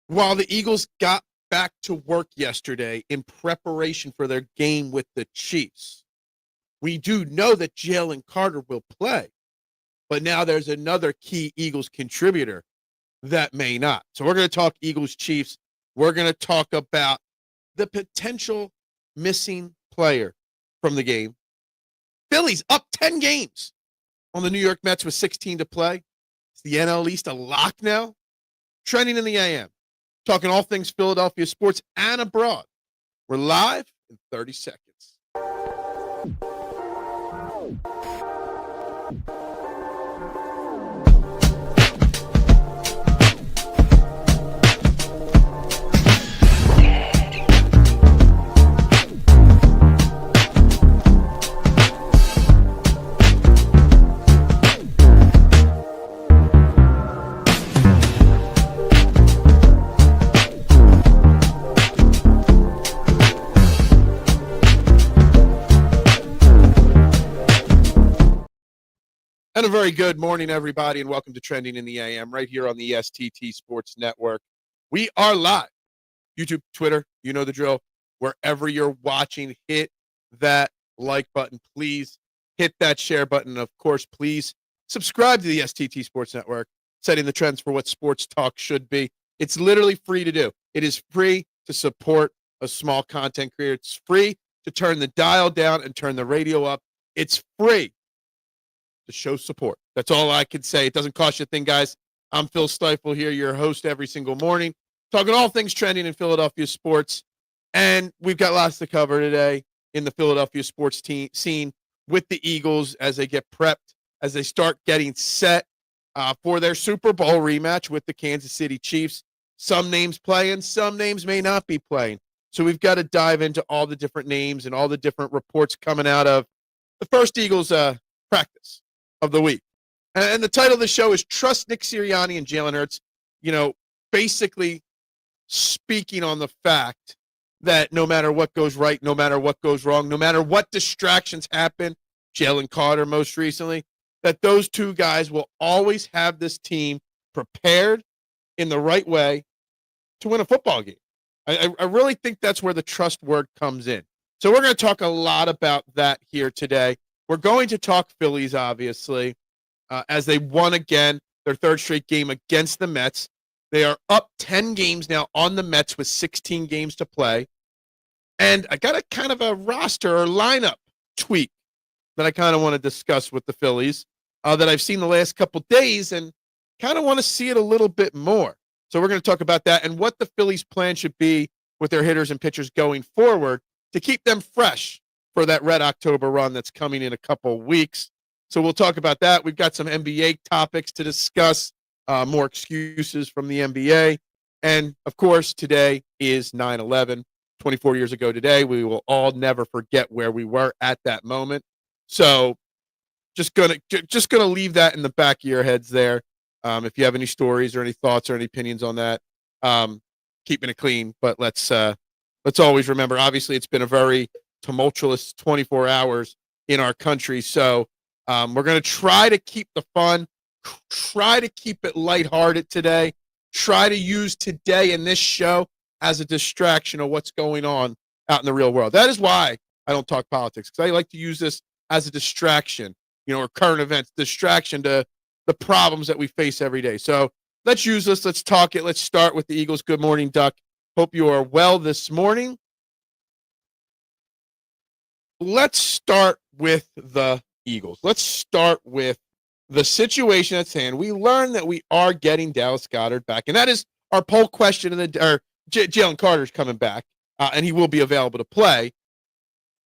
While the Eagles got back to work yesterday in preparation for their game with the Chiefs, we do know that Jalen Carter will play, but now there's another key Eagles contributor that may not. So we're going to talk Eagles-Chiefs. We're going to talk about the potential missing player from the game. Phillies up 10 games on the New York Mets with 16 to play. Is the NL East a lock now? Trending in the AM. Talking all things Philadelphia sports and abroad. We're live in 30 seconds. And a very good morning, everybody, and welcome to Trending in the AM right here on the STT Sports Network. We are live. YouTube, Twitter, you know the drill. Wherever you're watching, hit that like button. Please hit that share button. Of course, please subscribe to the STT Sports Network, setting the trends for what sports talk should be. It's literally free to do. It is free to support a small content creator. It's free to turn the dial down and turn the radio up. It's free to show support. That's all I can say. It doesn't cost you a thing, guys. I'm Phil Stiefel here, your host every single morning, talking all things trending in Philadelphia sports. And we've got lots to cover today in the Philadelphia sports scene with the Eagles as they get prepped, as they start getting set for their Super Bowl rematch with the Kansas City Chiefs. Some names playing, some names may not be playing. So we've got to dive into all the different names and all the different reports coming out of the first Eagles practice of the week. And the title of the show is Trust Nick Sirianni and Jalen Hurts, basically speaking on the fact that no matter what goes right, no matter what goes wrong, no matter what distractions happen, Jalen Carter most recently, that those two guys will always have this team prepared in the right way to win a football game. I really think that's where the trust word comes in. So we're going to talk a lot about that here today. We're going to talk Phillies, obviously, as they won again their third straight game against the Mets. They are up 10 games now on the Mets with 16 games to play. And I got a kind of a roster or lineup tweak that I kind of want to discuss with the Phillies that I've seen the last couple days and kind of want to see it a little bit more. So we're going to talk about that and what the Phillies' plan should be with their hitters and pitchers going forward to keep them fresh for that Red October run that's coming in a couple weeks. So we'll talk about that. We've got some NBA topics to discuss, more excuses from the NBA. And, of course, today is 9/11, 24 years ago today. We will all never forget where we were at that moment. So just gonna leave that in the back of your heads there. If you have any stories or any thoughts or any opinions on that, keeping it clean. But let's always remember, obviously, it's been a very tumultuous 24 hours in our country. So we're going to try to keep the fun, try to keep it lighthearted today, try to use today in this show as a distraction of what's going on out in the real world. That is why I don't talk politics, because I like to use this as a distraction, or current events, distraction to the problems that we face every day. So let's use this. Let's talk it. Let's start with the Eagles. Good morning, Duck. Hope you are well this morning. Let's start with the Eagles. Let's start with the situation at hand. We learned that we are getting Dallas Goedert back, and that is our poll question. Jalen Carter's coming back, and he will be available to play.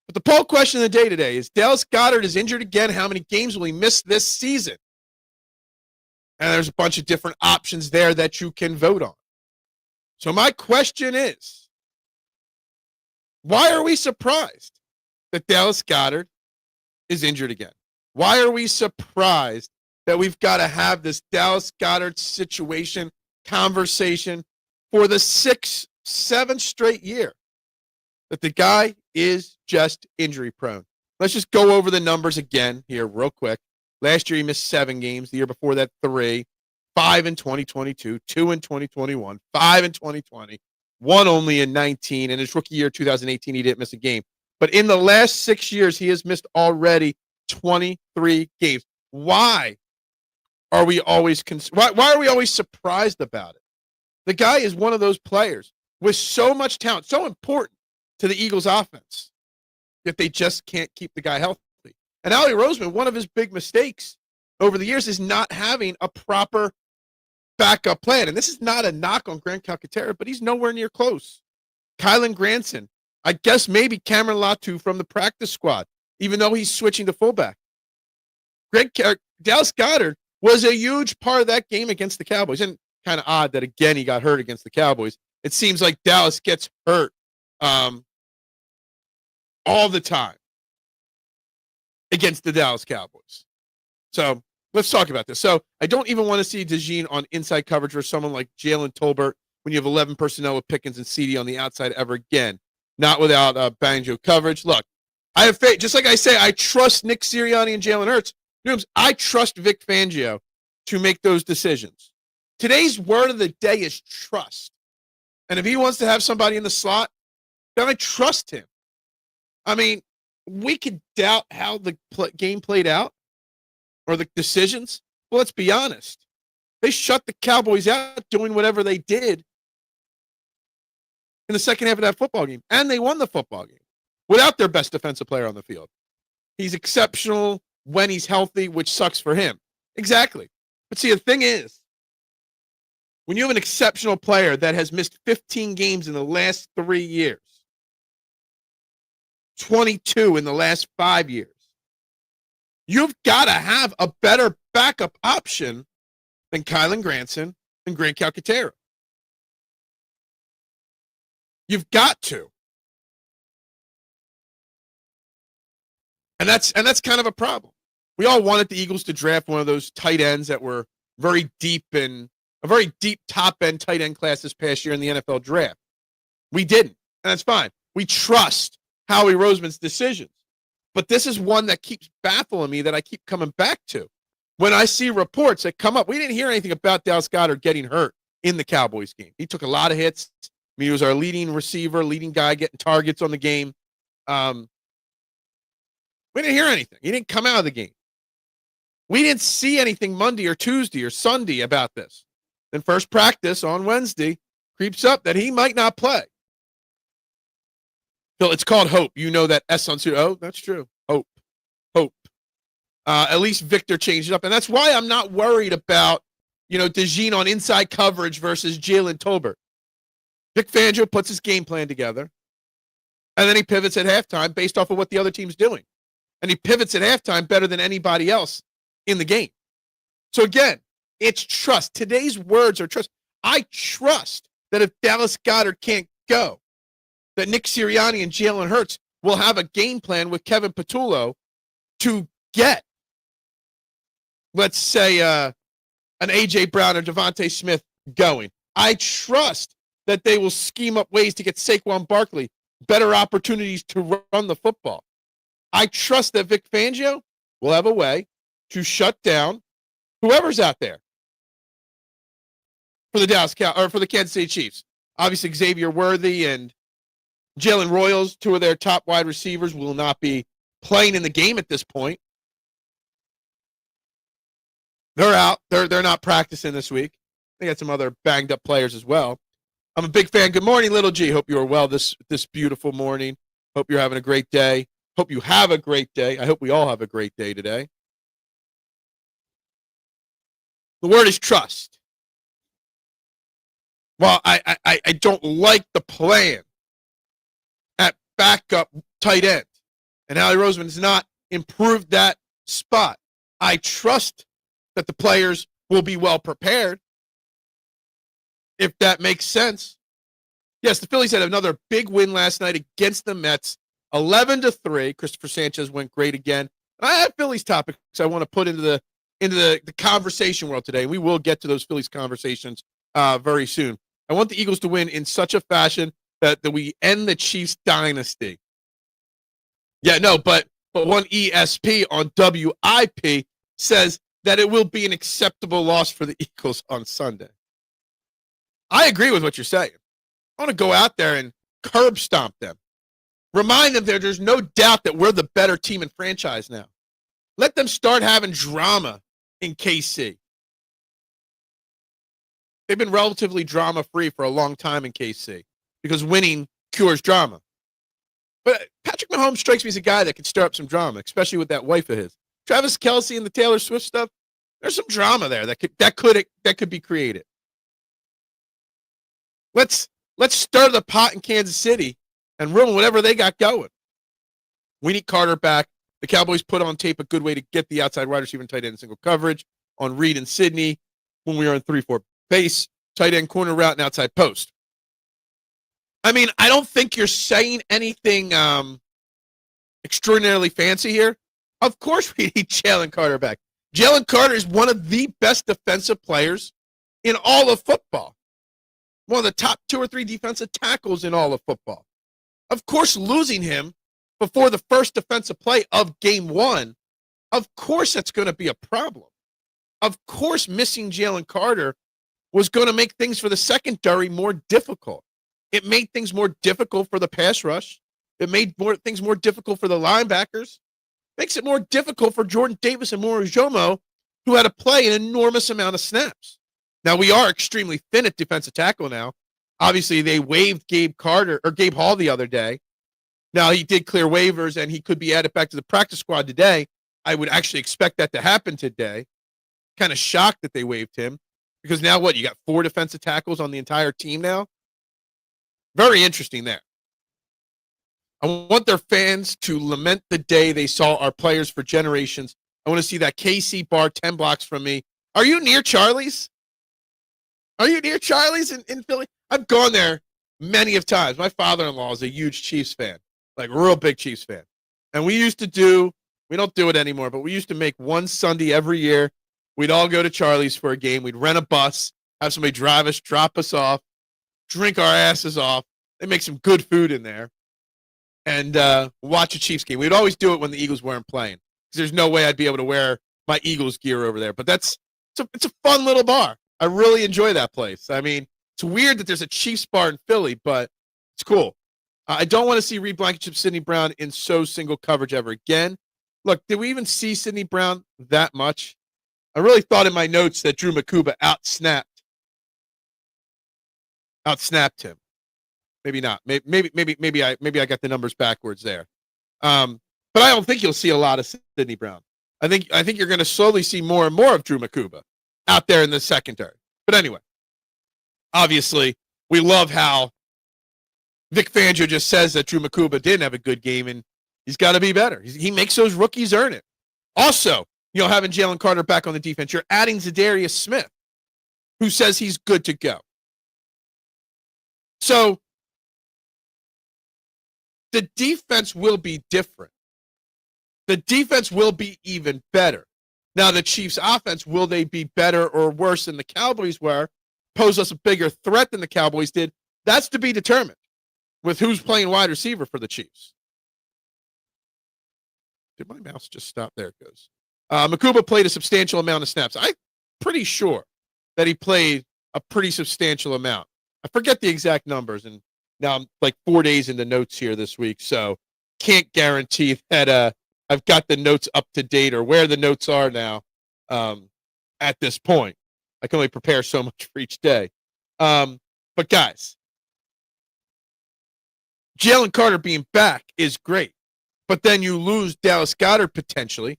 But the poll question of the day today is: Dallas Goedert is injured again. How many games will he miss this season? And there's a bunch of different options there that you can vote on. So my question is: why are we surprised that Dallas Goedert is injured again? Why are we surprised that we've got to have this Dallas Goedert situation conversation for the 6th, 7th straight year that the guy is just injury prone? Let's just go over the numbers again here real quick. Last year he missed 7 games. The year before that, 3. 5 in 2022, 2 in 2021, 5 in 2020, 1 only in 19. In his rookie year, 2018, he didn't miss a game. But in the last 6 years, he has missed already 23 games. Why are we always why are we always surprised about it? The guy is one of those players with so much talent, so important to the Eagles offense, yet they just can't keep the guy healthy. And Howie Roseman, one of his big mistakes over the years is not having a proper backup plan. And this is not a knock on Grant Calcaterra, but he's nowhere near close. Kylan Granson, I guess maybe Cameron Latu from the practice squad, even though he's switching to fullback. Dallas Goedert was a huge part of that game against the Cowboys. And kind of odd that, again, he got hurt against the Cowboys. It seems like Dallas gets hurt all the time against the Dallas Cowboys. So let's talk about this. So I don't even want to see Dejean on inside coverage for someone like Jalen Tolbert when you have 11 personnel with Pickens and CD on the outside ever again. Not without banjo coverage. Look, I have faith. Just like I say, I trust Nick Sirianni and Jalen Hurts. I trust Vic Fangio to make those decisions. Today's word of the day is trust. And if he wants to have somebody in the slot, then I trust him. I mean, we could doubt how the game played out or the decisions. Well, let's be honest. They shut the Cowboys out doing whatever they did in the second half of that football game. And they won the football game without their best defensive player on the field. He's exceptional when he's healthy, which sucks for him. Exactly. But see, the thing is, when you have an exceptional player that has missed 15 games in the last 3 years, 22 in the last 5 years, you've got to have a better backup option than Kylan Granson and Grant Calcaterra. You've got to. And that's kind of a problem. We all wanted the Eagles to draft one of those tight ends that were very deep and a very deep top-end tight end class this past year in the NFL draft. We didn't, and that's fine. We trust Howie Roseman's decisions. But this is one that keeps baffling me that I keep coming back to. When I see reports that come up, we didn't hear anything about Dallas Goedert getting hurt in the Cowboys game. He took a lot of hits. I mean, he was our leading receiver, leading guy getting targets on the game. We didn't hear anything. He didn't come out of the game. We didn't see anything Monday or Tuesday or Sunday about this. Then first practice on Wednesday creeps up that he might not play. So it's called hope. You know that S on suit. Oh, that's true. Hope. At least Victor changed it up. And that's why I'm not worried about, Dejean on inside coverage versus Jalen Tolbert. Vic Fangio puts his game plan together, and then he pivots at halftime based off of what the other team's doing. And he pivots at halftime better than anybody else in the game. So again, it's trust. Today's words are trust. I trust that if Dallas Goedert can't go, that Nick Sirianni and Jalen Hurts will have a game plan with Kevin Patullo to get, let's say, an A.J. Brown or Devontae Smith going. I trust that they will scheme up ways to get Saquon Barkley better opportunities to run the football. I trust that Vic Fangio will have a way to shut down whoever's out there for the for the Kansas City Chiefs. Obviously, Xavier Worthy and Jalen Royals, two of their top wide receivers, will not be playing in the game at this point. They're out. They're not practicing this week. They got some other banged up players as well. I'm a big fan. Good morning, Little G. Hope you are well this beautiful morning. Hope you're having a great day. Hope you have a great day. I hope we all have a great day today. The word is trust. Well, I don't like the plan at backup tight end. And Howie Roseman has not improved that spot. I trust that the players will be well prepared, if that makes sense. Yes, the Phillies had another big win last night against the Mets, 11-3. Christopher Sanchez went great again. And I have Phillies topics I want to put into the conversation world today. We will get to those Phillies conversations very soon. I want the Eagles to win in such a fashion that we end the Chiefs dynasty. Yeah, no, but one ESP on WIP says that it will be an acceptable loss for the Eagles on Sunday. I agree with what you're saying. I want to go out there and curb stomp them. Remind them that there's no doubt that we're the better team and franchise now. Let them start having drama in KC. They've been relatively drama-free for a long time in KC because winning cures drama. But Patrick Mahomes strikes me as a guy that can stir up some drama, especially with that wife of his. Travis Kelce and the Taylor Swift stuff, there's some drama there that could be created. Let's stir the pot in Kansas City and ruin whatever they got going. We need Carter back. The Cowboys put on tape a good way to get the outside wide receiver and tight end in single coverage on Reed and Sidney when we were in 3-4 base, tight end corner route, and outside post. I mean, I don't think you're saying anything extraordinarily fancy here. Of course we need Jalen Carter back. Jalen Carter is one of the best defensive players in all of football. One of the top 2 or 3 defensive tackles in all of football. Of course, losing him before the first defensive play of game 1, of course that's going to be a problem. Of course, missing Jalen Carter was going to make things for the secondary more difficult. It made things more difficult for the pass rush. It made things more difficult for the linebackers. Makes it more difficult for Jordan Davis and Moro Jomo, who had to play an enormous amount of snaps. Now, we are extremely thin at defensive tackle now. Obviously, they waived Gabe Hall the other day. Now, he did clear waivers, and he could be added back to the practice squad today. I would actually expect that to happen today. Kind of shocked that they waived him. Because now what? You got 4 defensive tackles on the entire team now? Very interesting there. I want their fans to lament the day they saw our players for generations. I want to see that KC bar 10 blocks from me. Are you near Charlie's? Are you near Charlie's in Philly? I've gone there many of times. My father-in-law is a huge Chiefs fan, like a real big Chiefs fan. And we don't do it anymore, but we used to make one Sunday every year. We'd all go to Charlie's for a game. We'd rent a bus, have somebody drive us, drop us off, drink our asses off. They make some good food in there. And watch a Chiefs game. We'd always do it when the Eagles weren't playing. Because there's no way I'd be able to wear my Eagles gear over there. But it's a fun little bar. I really enjoy that place. I mean, it's weird that there's a Chiefs bar in Philly, but it's cool. I don't want to see Reed Blankenship, Sidney Brown in single coverage ever again. Look, did we even see Sidney Brown that much? I really thought in my notes that Drew Makuba outsnapped him. Maybe not. Maybe I got the numbers backwards there. But I don't think you'll see a lot of Sidney Brown. I think you're going to slowly see more and more of Drew Makuba out there in the secondary. But anyway, obviously, we love how Vic Fangio just says that Drew Makuba didn't have a good game, and he's got to be better. He makes those rookies earn it. Also, having Jalen Carter back on the defense, you're adding Zadarius Smith, who says he's good to go. So the defense will be different. The defense will be even better. Now, the Chiefs' offense, will they be better or worse than the Cowboys were, pose us a bigger threat than the Cowboys did? That's to be determined with who's playing wide receiver for the Chiefs. Did my mouse just stop? There it goes. Makuba played a substantial amount of snaps. I'm pretty sure that he played a pretty substantial amount. I forget the exact numbers, and now I'm like 4 days into notes here this week, so can't guarantee that I've got the notes up to date or where the notes are now at this point. I can only prepare so much for each day. But guys, Jalen Carter being back is great, but then you lose Dallas Goedert potentially,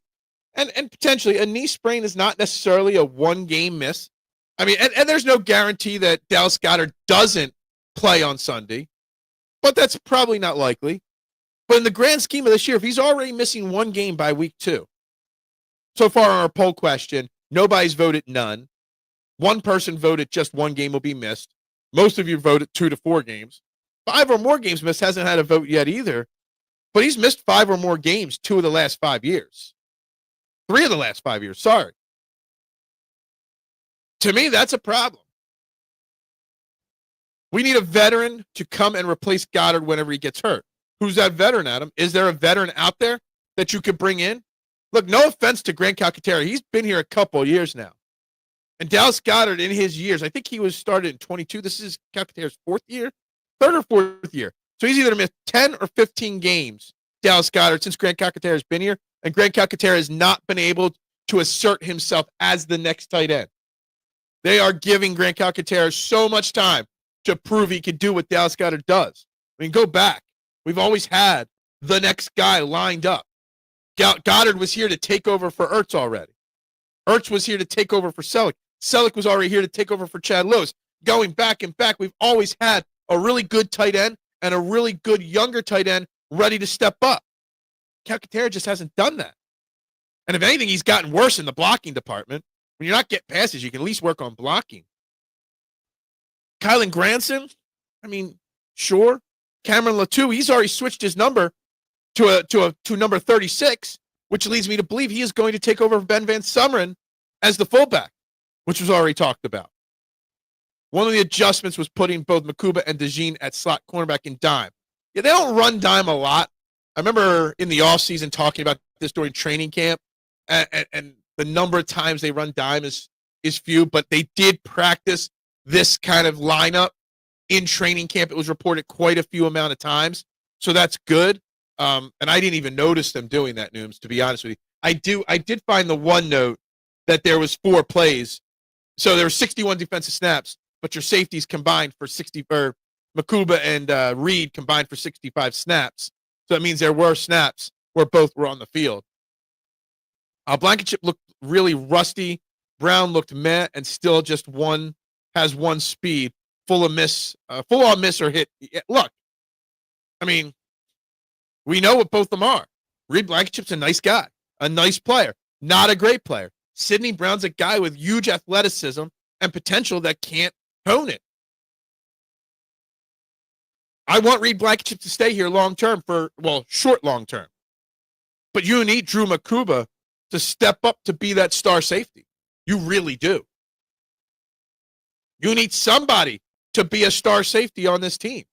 and potentially a knee sprain is not necessarily a one-game miss. I mean, and there's no guarantee that Dallas Goedert doesn't play on Sunday, but that's probably not likely. But in the grand scheme of this year, if he's already missing one game by week 2, so far on our poll question, nobody's voted none. One person voted just one game will be missed. Most of you voted 2 to 4 games. 5 or more games missed hasn't had a vote yet either. But he's missed 5 or more games 2 of the last 5 years. 3 of the last 5 years, sorry. To me, that's a problem. We need a veteran to come and replace Goddard whenever he gets hurt. Who's that veteran, Adam? Is there a veteran out there that you could bring in? Look, no offense to Grant Calcaterra. He's been here a couple of years now. And Dallas Goedert in his years, I think he was started in 22. This is Calcaterra's third or fourth year. So he's either missed 10 or 15 games, Dallas Goedert, since Grant Calcaterra has been here. And Grant Calcaterra has not been able to assert himself as the next tight end. They are giving Grant Calcaterra so much time to prove he can do what Dallas Goedert does. I mean, go back. We've always had the next guy lined up. Goddard was here to take over for Ertz already. Ertz was here to take over for Selleck. Selleck was already here to take over for Chad Lewis. Going back and back, we've always had a really good tight end and a really good younger tight end ready to step up. Calcaterra just hasn't done that. And if anything, he's gotten worse in the blocking department. When you're not getting passes, you can at least work on blocking. Kylan Granson, I mean, sure. Cameron Latou, he's already switched his number to number 36, which leads me to believe he is going to take over Ben Van Sumeren as the fullback, which was already talked about. One of the adjustments was putting both Makuba and Dejean at slot cornerback and dime. Yeah, they don't run dime a lot. I remember in the offseason talking about this during training camp, and the number of times they run dime is few, but they did practice this kind of lineup in training camp. It was reported quite a few amount of times, so that's good. And I didn't even notice them doing that, Nooms, to be honest with you. I did find the one note that there was 4 plays. So there were 61 defensive snaps, but your safeties combined for 60, or Makuba and Reed combined for 65 snaps. So that means there were snaps where both were on the field. Blankenship looked really rusty. Brown looked meh and still just has one speed, full on miss or hit. Look, I mean, we know what both of them are. Reed Blankenship's a nice guy, a nice player, not a great player. Sidney Brown's a guy with huge athleticism and potential that can't hone it. I want Reed Blankenship to stay here long-term short long-term. But you need Drew Makuba to step up to be that star safety. You really do. You need somebody to be a star safety on this team.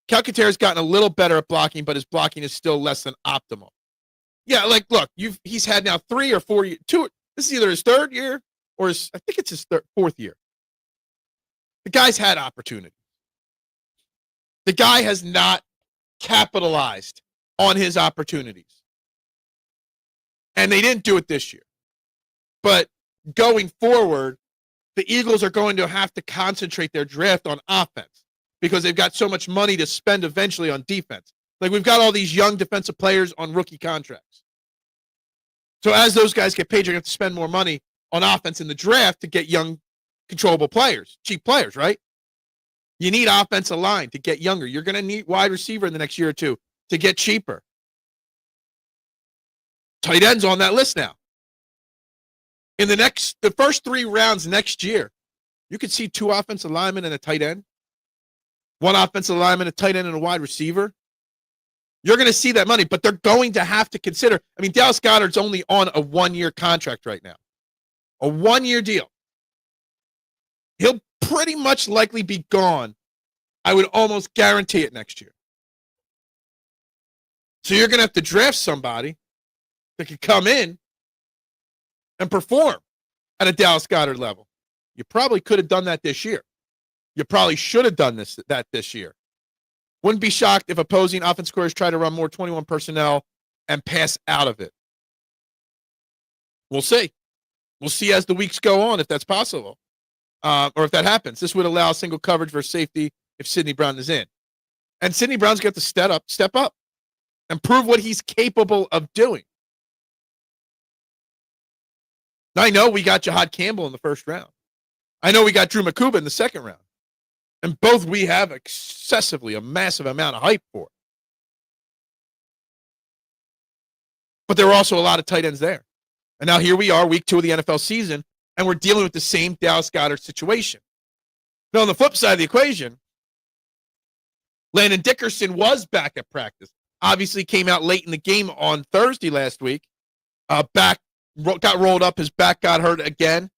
Calcaterra's gotten a little better at blocking, but his blocking is still less than optimal. Yeah, like, look, he's had now 3 or 4 years. This is either his 3rd year or I think it's his 4th year. The guy's had opportunity. The guy has not capitalized on his opportunities. And they didn't do it this year. But going forward, the Eagles are going to have to concentrate their draft on offense because they've got so much money to spend eventually on defense. Like, we've got all these young defensive players on rookie contracts. So as those guys get paid, you're going to have to spend more money on offense in the draft to get young, controllable players, cheap players, right? You need offensive line to get younger. You're going to need wide receiver in the next year or two to get cheaper. Tight ends on that list now. In the first 3 rounds next year, you could see 2 offensive linemen and a tight end, 1 offensive lineman, a tight end, and a wide receiver. You're going to see that money, but they're going to have to consider. I mean, Dallas Goedert's only on a 1-year contract right now, a 1-year deal. He'll pretty much likely be gone. I would almost guarantee it next year. So you're going to have to draft somebody that could come in and perform at a Dallas Goedert level. You probably could have done that this year. You probably should have done that this year. Wouldn't be shocked if opposing offense scorers try to run more 21 personnel and pass out of it. We'll see. We'll see as the weeks go on if that's possible, or if that happens. This would allow single coverage versus safety if Sidney Brown is in. And Sidney Brown's got to step up, and prove what he's capable of doing. Now, I know we got Jihaad Campbell in the first round. I know we got Drew Makuba in the second round. And both we have a massive amount of hype for. But there were also a lot of tight ends there. And now here we are, week 2 of the NFL season, and we're dealing with the same Dallas Goedert situation. Now, on the flip side of the equation, Landon Dickerson was back at practice. Obviously came out late in the game on Thursday last week. Got rolled up. His back got hurt again.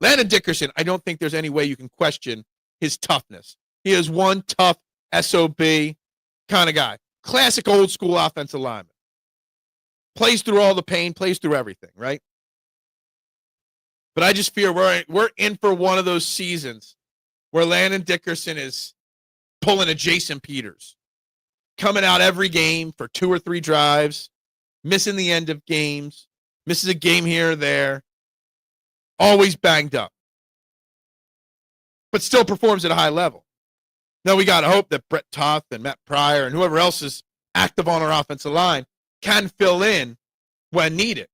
Landon Dickerson, I don't think there's any way you can question his toughness. He is one tough SOB kind of guy. Classic old school offensive lineman. plays through all the pain, plays through everything, right? But I just fear we're in for one of those seasons where Landon Dickerson is pulling a Jason Peters, coming out every game for 2 or 3 drives, missing the end of games, misses a game here or there, always banged up, but still performs at a high level. Now we got to hope that Brett Toth and Matt Pryor and whoever else is active on our offensive line can fill in when needed.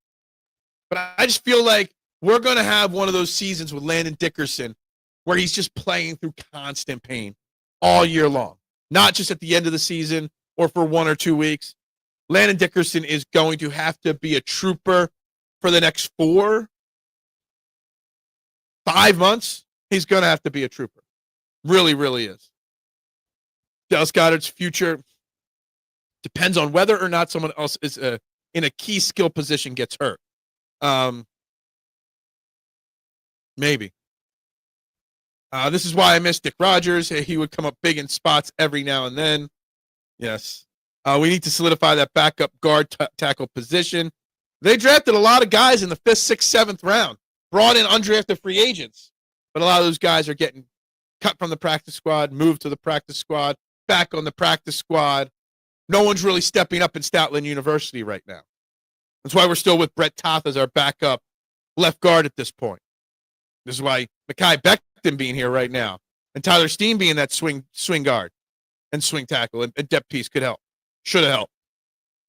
But I just feel like we're going to have one of those seasons with Landon Dickerson where he's just playing through constant pain all year long, not just at the end of the season or for 1 or 2 weeks. Landon Dickerson is going to have to be a trooper for the next 4, 5 months. He's going to have to be a trooper. Really, really is. Dallas Goedert's future depends on whether or not someone else is in a key skill position gets hurt. Maybe. This is why I miss Dick Rogers. He would come up big in spots every now and then. Yes. We need to solidify that backup guard tackle position. They drafted a lot of guys in the 5th, 6th, 7th round, brought in undrafted free agents. But a lot of those guys are getting cut from the practice squad, moved to the practice squad, back on the practice squad. No one's really stepping up in Stoutland University right now. That's why we're still with Brett Toth as our backup left guard at this point. This is why Mekhi Becton being here right now and Tyler Steen being that swing guard and swing tackle and depth piece could help. Should have helped.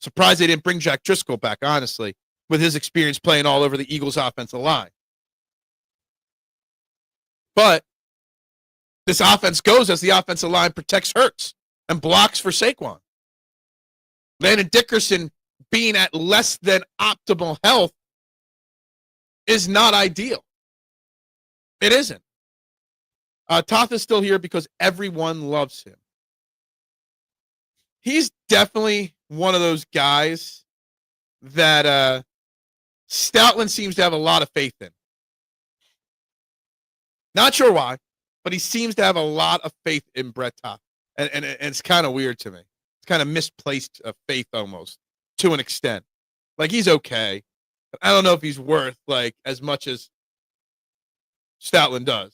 Surprised they didn't bring Jack Driscoll back, honestly, with his experience playing all over the Eagles' offensive line. But this offense goes as the offensive line protects Hurts and blocks for Saquon. Landon Dickerson being at less than optimal health is not ideal. It isn't. Toth is still here because everyone loves him. He's definitely one of those guys that Stoutland seems to have a lot of faith in. Not sure why, but he seems to have a lot of faith in Brett Toth. And it's kind of weird to me. It's kind of misplaced faith almost to an extent. Like, he's okay. But I don't know if he's worth like as much as Stoutland does.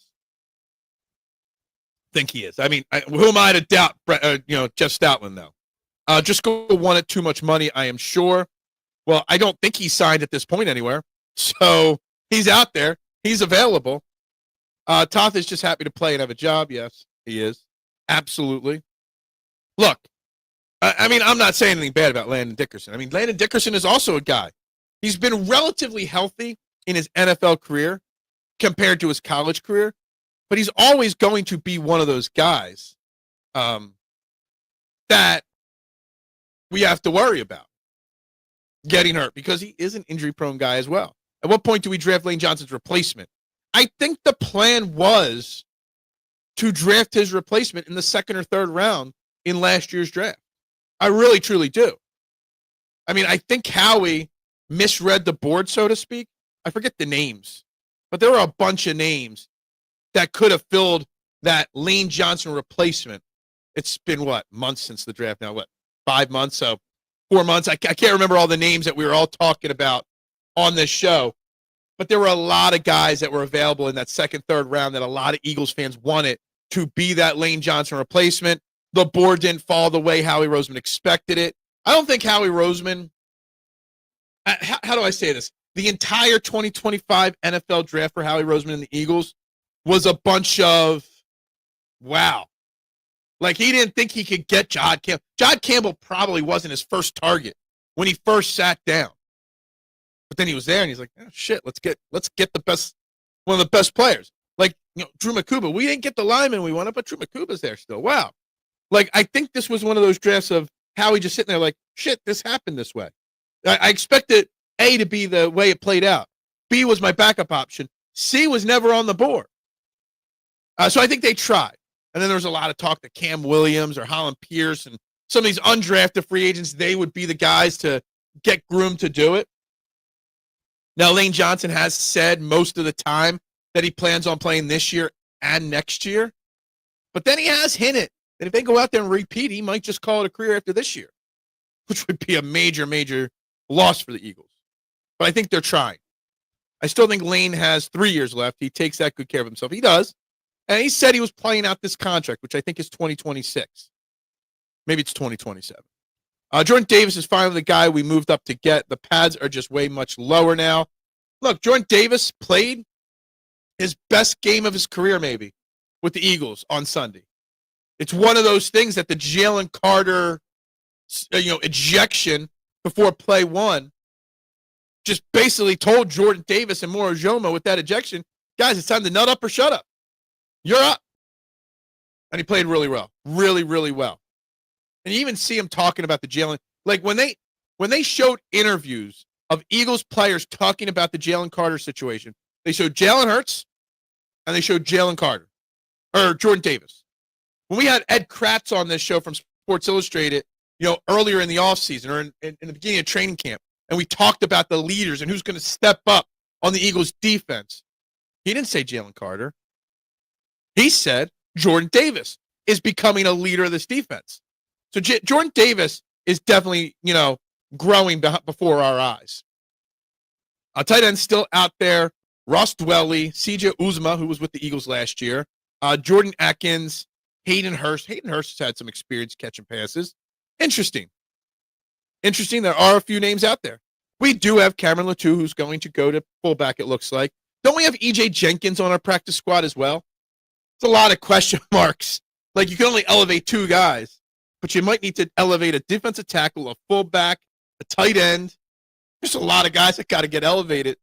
Think he is. I mean, who am I to doubt Jeff Stoutland, though? Driscoll wanted too much money, I am sure. Well, I don't think he's signed at this point anywhere. So he's out there. He's available. Toth is just happy to play and have a job. Yes, he is. Absolutely. Look, I mean, I'm not saying anything bad about Landon Dickerson. I mean, Landon Dickerson is also a guy. He's been relatively healthy in his NFL career compared to his college career, but he's always going to be one of those guys that we have to worry about getting hurt because he is an injury-prone guy as well. At what point do we draft Lane Johnson's replacement? I think the plan was to draft his replacement in the 2nd or 3rd round in last year's draft. I really, truly do. I mean, I think Howie misread the board, so to speak. I forget the names, but there were a bunch of names that could have filled that Lane Johnson replacement. It's been, months since the draft now? 5 months? So 4 months. I can't remember all the names that we were all talking about on this show, but there were a lot of guys that were available in that 2nd, 3rd round that a lot of Eagles fans wanted to be that Lane Johnson replacement. The board didn't fall the way Howie Roseman expected it. I don't think Howie Roseman, how do I say this? The entire 2025 NFL draft for Howie Roseman and the Eagles was a bunch of, wow. Like, he didn't think he could get Jihaad Campbell. Jihaad Campbell probably wasn't his first target when he first sat down. But then he was there, and he's like, oh, shit, let's get the best, one of the best players. Like, Drew Makuba. We didn't get the lineman we wanted, but Drew Makuba's there still. Wow. Like, I think this was one of those drafts of Howie just sitting there like, shit, this happened this way. I expected A to be the way it played out. B was my backup option. C was never on the board. So I think they tried. And then there was a lot of talk that Cam Williams or Holland Pierce and some of these undrafted free agents, they would be the guys to get groomed to do it. Now, Lane Johnson has said most of the time that he plans on playing this year and next year. But then he has hinted that if they go out there and repeat, he might just call it a career after this year, which would be a major, major loss for the Eagles. But I think they're trying. I still think Lane has 3 years left. He takes that good care of himself. He does. And he said he was playing out this contract, which I think is 2026. Maybe it's 2027. Jordan Davis is finally the guy we moved up to get. The pads are just way much lower now. Look, Jordan Davis played his best game of his career, maybe, with the Eagles on Sunday. It's one of those things that the Jalen Carter, ejection before play one just basically told Jordan Davis and Morojomo with that ejection, guys, it's time to nut up or shut up. You're up. And he played really well. Really, really well. And you even see him talking about the Jalen. Like when they showed interviews of Eagles players talking about the Jalen Carter situation, they showed Jalen Hurts and they showed Jalen Carter or Jordan Davis. When we had Ed Kratz on this show from Sports Illustrated, earlier in the offseason or in the beginning of training camp, and we talked about the leaders and who's going to step up on the Eagles defense, he didn't say Jalen Carter. He said Jordan Davis is becoming a leader of this defense. So Jordan Davis is definitely, growing before our eyes. Tight end still out there. Ross Dwelly, CJ Uzma, who was with the Eagles last year. Jordan Atkins, Hayden Hurst. Hayden Hurst has had some experience catching passes. Interesting. There are a few names out there. We do have Cameron Latou, who's going to go to fullback, it looks like. Don't we have E.J. Jenkins on our practice squad as well? It's a lot of question marks. Like, you can only elevate 2 guys, but you might need to elevate a defensive tackle, a fullback, a tight end. There's a lot of guys that got to get elevated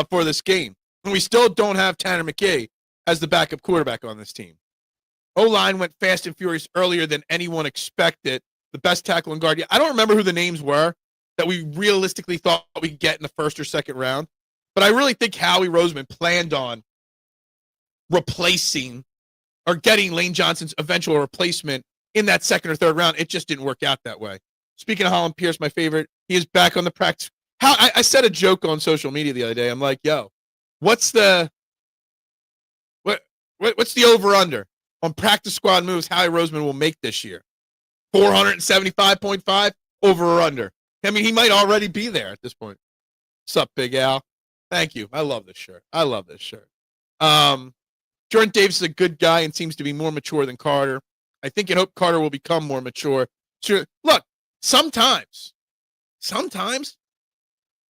for this game. And we still don't have Tanner McKay as the backup quarterback on this team. O-line went fast and furious earlier than anyone expected. The best tackle and guard. I don't remember who the names were that we realistically thought we'd get in the first or second round. But I really think Howie Roseman planned on replacing or getting Lane Johnson's eventual replacement in that second or third round. It just didn't work out that way. Speaking of Holland Pierce, my favorite, he is back on the practice. I said a joke on social media the other day. I'm like, yo, what's the over-under on practice squad moves Howie Roseman will make this year? 475.5 over or under. I mean, he might already be there at this point. What's up, Big Al? Thank you. I love this shirt. Jordan Davis is a good guy and seems to be more mature than Carter. I think and hope Carter will become more mature. Sure. Look, sometimes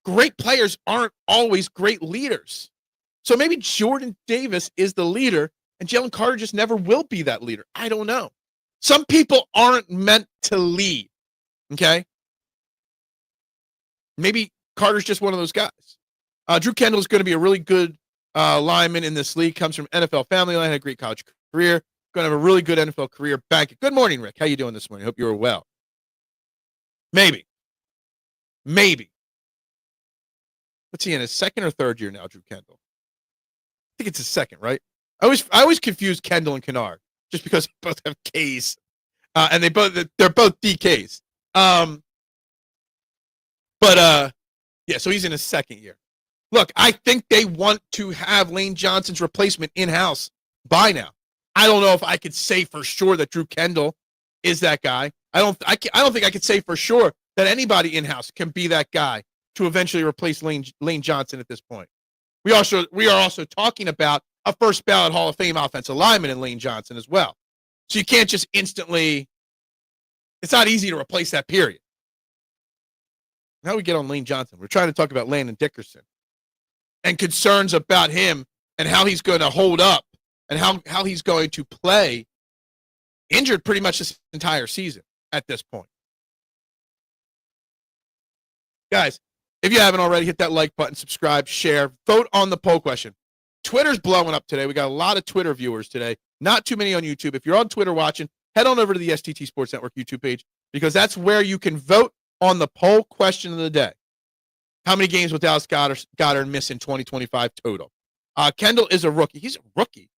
great players aren't always great leaders. So maybe Jordan Davis is the leader and Jalen Carter just never will be that leader. I don't know. Some people aren't meant to lead, okay? Maybe Carter's just one of those guys. Drew Kendall is going to be a really good lineman in this league. Comes from NFL family line, had a great college career. Going to have a really good NFL career back. Good morning, Rick. How you doing this morning? Hope you were well. Maybe. What's he in, his second or third year now, Drew Kendall? I think it's his second, right? I always confuse Kendall and Kennard just because they both have K's, and they're both DKs. Yeah. So he's in his second year. Look, I think they want to have Lane Johnson's replacement in-house by now. I don't know if I could say for sure that Drew Kendall is that guy. I don't think I could say for sure that anybody in-house can be that guy to eventually replace Lane Johnson at this point. We are also talking about a first ballot Hall of Fame offensive lineman in Lane Johnson as well. So you can't just instantly, it's not easy to replace that, period. How do we get on Lane Johnson? We're trying to talk about Landon Dickerson and concerns about him and how he's going to hold up and how he's going to play injured pretty much this entire season at this point. Guys, if you haven't already, hit that like button, subscribe, share, vote on the poll question. Twitter's blowing up today. We got a lot of Twitter viewers today. Not too many on YouTube. If you're on Twitter watching, head on over to the STT Sports Network YouTube page because that's where you can vote on the poll question of the day. How many games will Dallas Goedert miss in 2025 total? Kendall is a rookie. He's a rookie.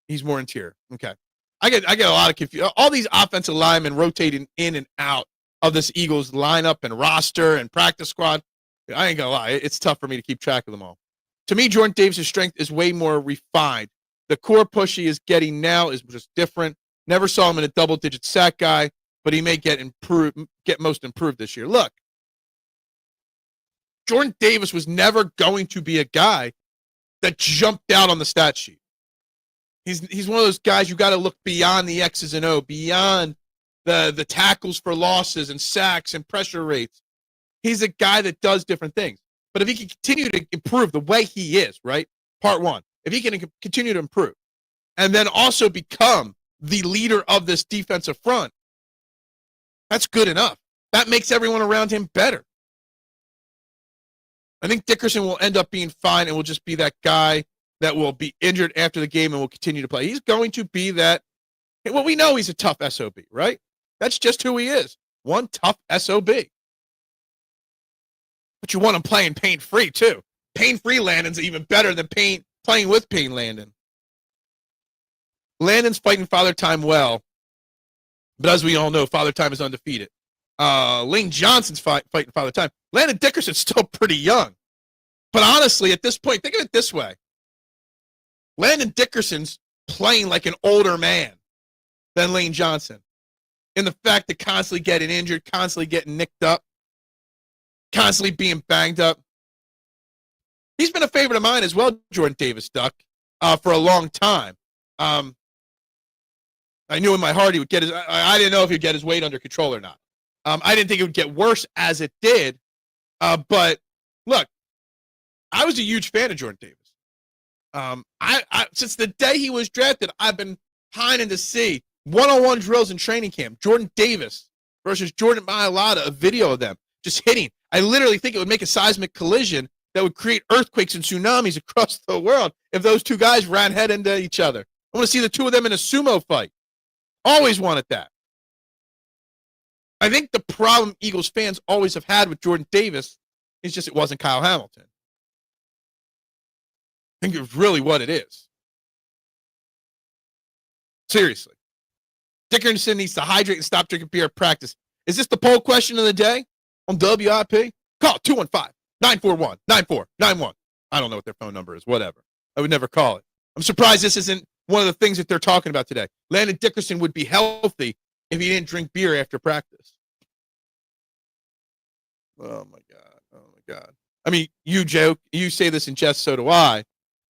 He's more interior. Okay. I get a lot of confusion. All these offensive linemen rotating in and out of this Eagles lineup and roster and practice squad. I ain't gonna lie. It's tough for me to keep track of them all. To me, Jordan Davis' strength is way more refined. The core push he is getting now is just different. Never saw him in a double-digit sack guy, but he may get most improved this year. Look, Jordan Davis was never going to be a guy that jumped out on the stat sheet. He's one of those guys you got to look beyond the X's and O, beyond the tackles for losses and sacks and pressure rates. He's a guy that does different things. But if he can continue to improve the way he is, right? Part one, if he can continue to improve and then also become the leader of this defensive front, that's good enough. That makes everyone around him better. I think Dickerson will end up being fine and will just be that guy that will be injured after the game and will continue to play. He's going to be that. Well, we know he's a tough SOB, right? That's just who he is. One tough SOB. But you want him playing pain-free, too. Pain-free Landon's even better than playing with pain Landon. Landon's fighting Father Time well. But as we all know, Father Time is undefeated. Lane Johnson's fighting Father Time. Landon Dickerson's still pretty young. But honestly, at this point, think of it this way. Landon Dickerson's playing like an older man than Lane Johnson. In the fact that constantly getting injured, constantly getting nicked up, constantly being banged up. He's been a favorite of mine as well, Jordan Davis, Duck, for a long time. I knew in my heart he would get his. I didn't know if he'd get his weight under control or not. I didn't think it would get worse as it did. But look, I was a huge fan of Jordan Davis. Since the day he was drafted, I've been pining to see one-on-one drills in training camp. Jordan Davis versus Jordan Mailata, a video of them just hitting. I literally think it would make a seismic collision that would create earthquakes and tsunamis across the world if those two guys ran head into each other. I want to see the two of them in a sumo fight. Always wanted that. I think the problem Eagles fans always have had with Jordan Davis is just it wasn't Kyle Hamilton. I think it's really what it is. Seriously. Dickerson needs to hydrate and stop drinking beer at practice. Is this the poll question of the day on WIP? Call 215-941-9491. I don't know what their phone number is. Whatever. I would never call it. I'm surprised this isn't one of the things that they're talking about today. Landon Dickerson would be healthy if he didn't drink beer after practice. Oh, my God. Oh, my God. I mean, you joke. You say this in jest, so do I.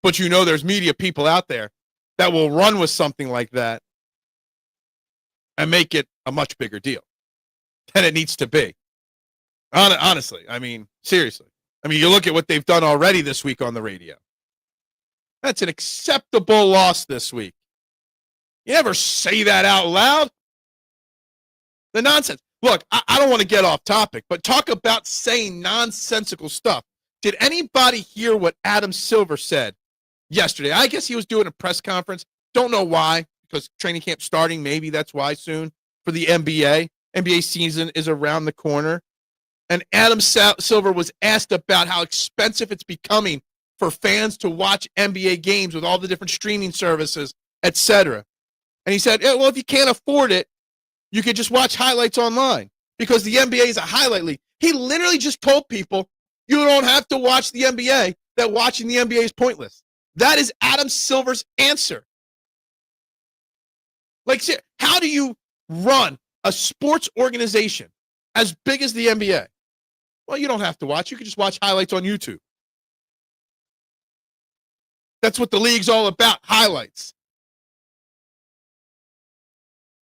But you know there's media people out there that will run with something like that and make it a much bigger deal than it needs to be. Honestly, I mean, seriously. I mean, you look at what they've done already this week on the radio. That's an acceptable loss this week. You never say that out loud. The nonsense. Look, I don't want to get off topic, but talk about saying nonsensical stuff. Did anybody hear what Adam Silver said yesterday? I guess he was doing a press conference. Don't know why, because training camp starting, maybe that's why soon, for the NBA. NBA season is around the corner. And Adam Silver was asked about how expensive it's becoming for fans to watch NBA games with all the different streaming services, etc. And he said, well, if you can't afford it, you could just watch highlights online because the NBA is a highlight league. He literally just told people, you don't have to watch the NBA, that watching the NBA is pointless. That is Adam Silver's answer. Like, how do you run a sports organization as big as the NBA? Well, you don't have to watch. You can just watch highlights on YouTube. That's what the league's all about, highlights.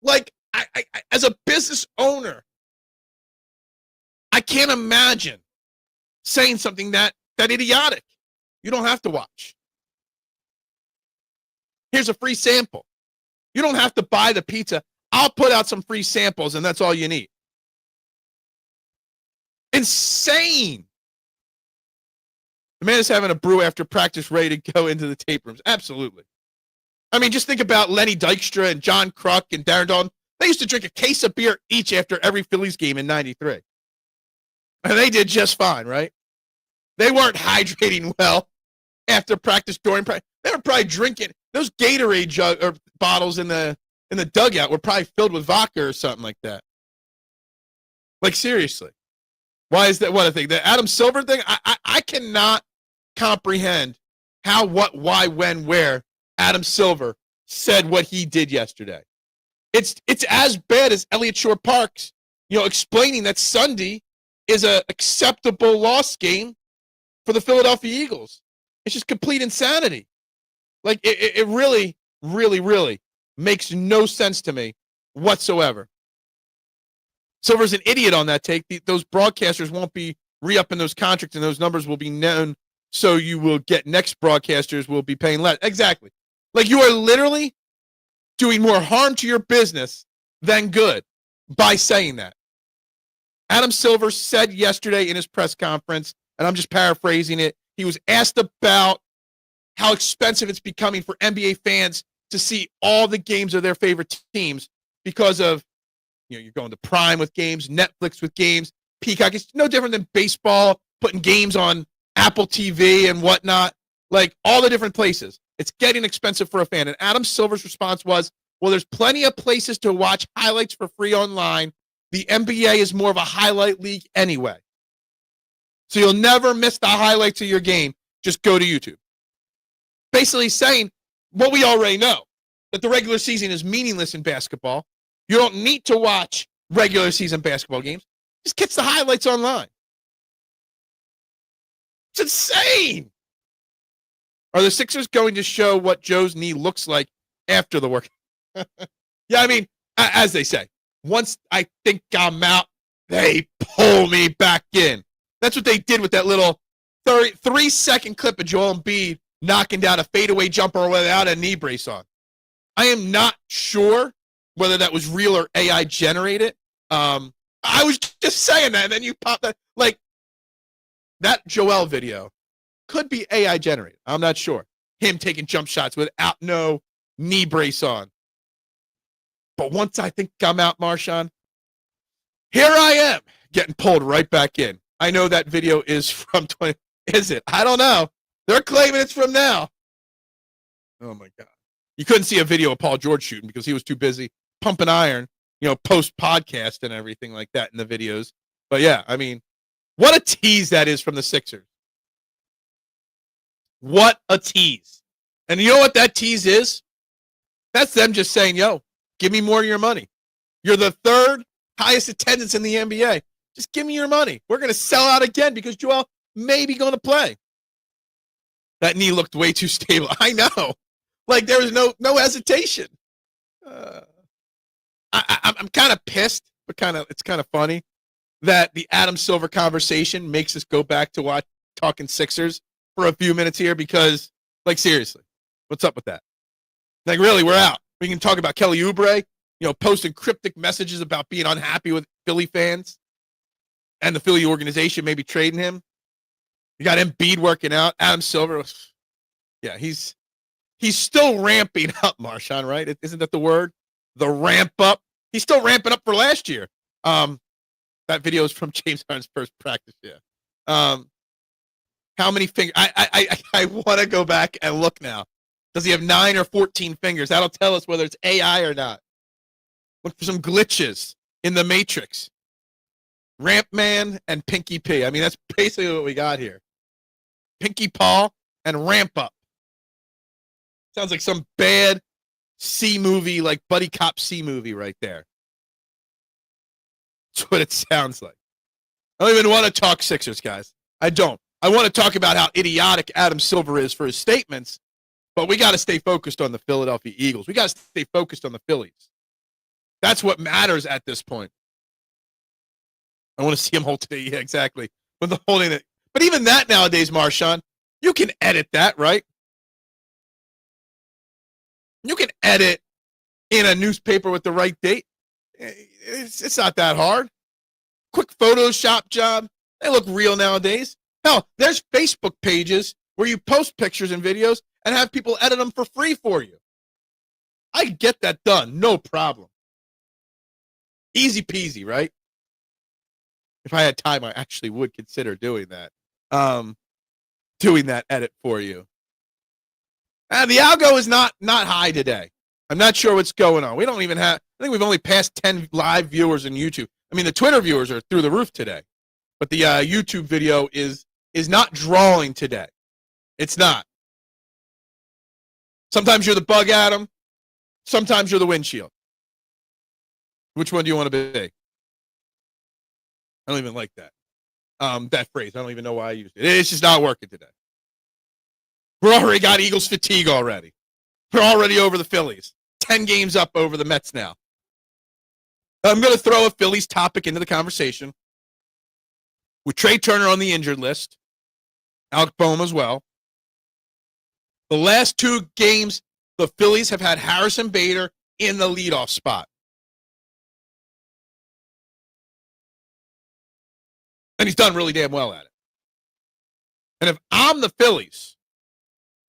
Like, I as a business owner, I can't imagine saying something that idiotic. You don't have to watch. Here's a free sample. You don't have to buy the pizza. I'll put out some free samples, and that's all you need. Insane. The man is having a brew after practice, ready to go into the tape rooms. Absolutely. I mean, just think about Lenny Dykstra and John Kruk and Darren Dalton. They used to drink a case of beer each after every Phillies game in '93. And they did just fine, right? They weren't hydrating well after practice, during practice. They were probably drinking. Those Gatorade bottles in the dugout were probably filled with vodka or something like that. Like, seriously. Why is that? What I think? The Adam Silver thing? I cannot comprehend how, what, why, when, where Adam Silver said what he did yesterday. It's as bad as Elliott Shore-Parks, explaining that Sunday is a acceptable loss game for the Philadelphia Eagles. It's just complete insanity. Like, it really, really, really makes no sense to me whatsoever. Silver's an idiot on that take. Those broadcasters won't be re-upping those contracts, and those numbers will be known, so you will get next broadcasters will be paying less. Exactly. Like, you are literally doing more harm to your business than good by saying that. Adam Silver said yesterday in his press conference, and I'm just paraphrasing it, he was asked about how expensive it's becoming for NBA fans to see all the games of their favorite teams because of, you're going to Prime with games, Netflix with games, Peacock. It's no different than baseball, putting games on Apple TV and whatnot, like all the different places. It's getting expensive for a fan. And Adam Silver's response was, well, there's plenty of places to watch highlights for free online. The NBA is more of a highlight league anyway. So you'll never miss the highlights of your game. Just go to YouTube. Basically saying what we already know, that the regular season is meaningless in basketball. You don't need to watch regular season basketball games. Just catch the highlights online. It's insane. Are the Sixers going to show what Joe's knee looks like after the work? Yeah, I mean, as they say, once I think I'm out, they pull me back in. That's what they did with that little 3-second clip of Joel Embiid knocking down a fadeaway jumper without a knee brace on. I am not sure whether that was real or AI generated. I was just saying that, and then you pop that. Like, that Joel video could be AI generated. I'm not sure. Him taking jump shots without no knee brace on. But once I think I'm out, Marshawn, here I am getting pulled right back in. I know that video is from 20. Is it? I don't know. They're claiming it's from now. Oh, my God. You couldn't see a video of Paul George shooting because he was too busy pumping iron, post-podcast and everything like that in the videos. But, yeah, I mean, what a tease that is from the Sixers. What a tease. And you know what that tease is? That's them just saying, yo, give me more of your money. You're the third highest attendance in the NBA. Just give me your money. We're going to sell out again because Joel may be going to play. That knee looked way too stable. I know. Like, there was no hesitation. I'm kind of pissed, but it's kind of funny that the Adam Silver conversation makes us go back to talking Sixers for a few minutes here because, like, seriously, what's up with that? Like, really, we're out. We can talk about Kelly Oubre, posting cryptic messages about being unhappy with Philly fans and the Philly organization maybe trading him. You got Embiid working out. Adam Silver, yeah, he's still ramping up, Marshawn, right? Isn't that the word? The ramp up. He's still ramping up for last year. That video is from James Harden's first practice. Yeah. How many fingers? I want to go back and look now. Does he have 9 or 14 fingers? That'll tell us whether it's AI or not. Look for some glitches in the Matrix. Ramp Man and Pinky P. I mean, that's basically what we got here. Pinky Paul and Ramp Up. Sounds like some bad C movie, like buddy cop C movie right there. That's what it sounds like. I don't even want to talk Sixers, guys. I don't. I want to talk about how idiotic Adam Silver is for his statements, but we got to stay focused on the Philadelphia Eagles. We got to stay focused on the Phillies. That's what matters at this point. I want to see him hold today. Yeah, exactly. With the holding it. But even that nowadays, Marshawn, you can edit that, right? You can edit in a newspaper with the right date. It's not that hard. Quick Photoshop job. They look real nowadays. Hell, there's Facebook pages where you post pictures and videos and have people edit them for free for you. I get that done. No problem. Easy peasy, right? If I had time, I actually would consider doing that. Doing that edit for you. And the algo is not high today. I'm not sure what's going on. We don't even have, I think we've only passed 10 live viewers on YouTube. I mean, the Twitter viewers are through the roof today. But the YouTube video is not drawing today. It's not. Sometimes you're the bug, Adam. Sometimes you're the windshield. Which one do you want to be? I don't even like that. That phrase. I don't even know why I used it. It's just not working today. We're already got Eagles fatigue already. We're already over the Phillies. 10 games up over the Mets now. I'm going to throw a Phillies topic into the conversation. With Trea Turner on the injured list. Alec Boehm as well. The last 2 games, the Phillies have had Harrison Bader in the leadoff spot. And he's done really damn well at it. And if I'm the Phillies,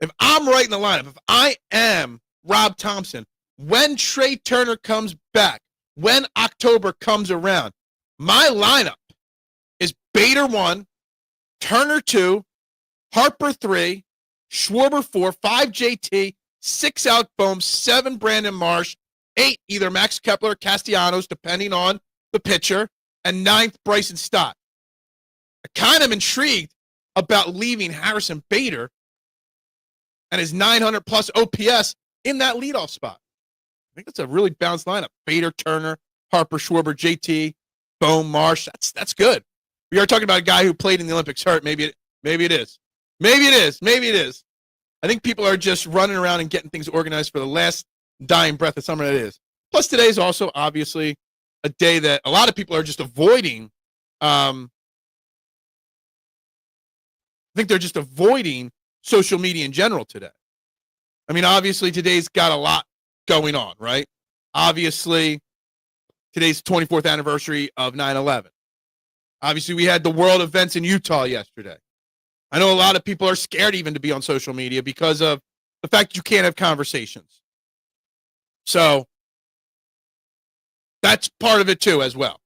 if I'm right in the lineup, if I am Rob Thompson, when Trea Turner comes back, when October comes around, my lineup is Bader 1, Turner 2, Harper 3, Schwarber 4, 5 JT, 6 Alec Boehm, 7 Brandon Marsh, 8 either Max Kepler or Castellanos, depending on the pitcher, and 9th Bryson Stott. I kind of intrigued about leaving Harrison Bader and his 900-plus OPS in that leadoff spot. I think that's a really balanced lineup. Bader, Turner, Harper, Schwarber, JT, Boehm, Marsh. That's good. We are talking about a guy who played in the Olympics hurt. Maybe it is. Maybe it is. I think people are just running around and getting things organized for the last dying breath of summer that is. Plus, today is also obviously a day that a lot of people are just avoiding. I think they're just avoiding social media in general today. I mean, obviously, today's got a lot going on, right? Obviously, today's 24th anniversary of 9/11. Obviously, we had the world events in Utah yesterday. I know a lot of people are scared even to be on social media because of the fact you can't have conversations. So that's part of it too as well.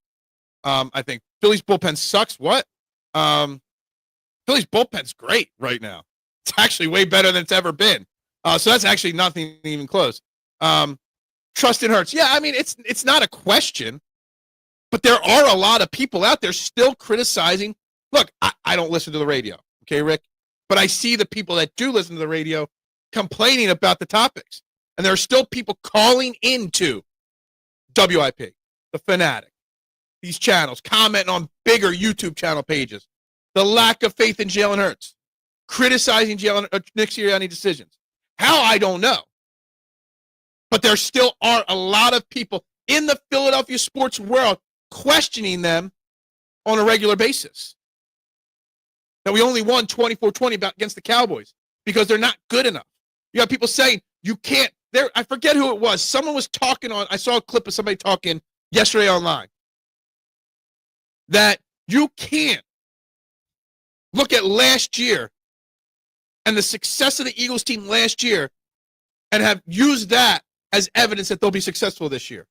I think Phillies bullpen sucks. What? Phillies bullpen's great right now. It's actually way better than it's ever been. So that's actually nothing even close. Trust in Hurts. Yeah, I mean, it's not a question, but there are a lot of people out there still criticizing. Look, I don't listen to the radio, okay, Rick? But I see the people that do listen to the radio complaining about the topics. And there are still people calling into WIP, The Fanatic, these channels, commenting on bigger YouTube channel pages. The lack of faith in Jalen Hurts, criticizing Nick Sirianni decisions. How, I don't know. But there still are a lot of people in the Philadelphia sports world questioning them on a regular basis. Now, we only won 24-20 against the Cowboys because they're not good enough. You got people saying you can't. I forget who it was. Someone was talking on, I saw a clip of somebody talking yesterday online, that you can't look at last year and the success of the Eagles team last year and have used that as evidence that they'll be successful this year.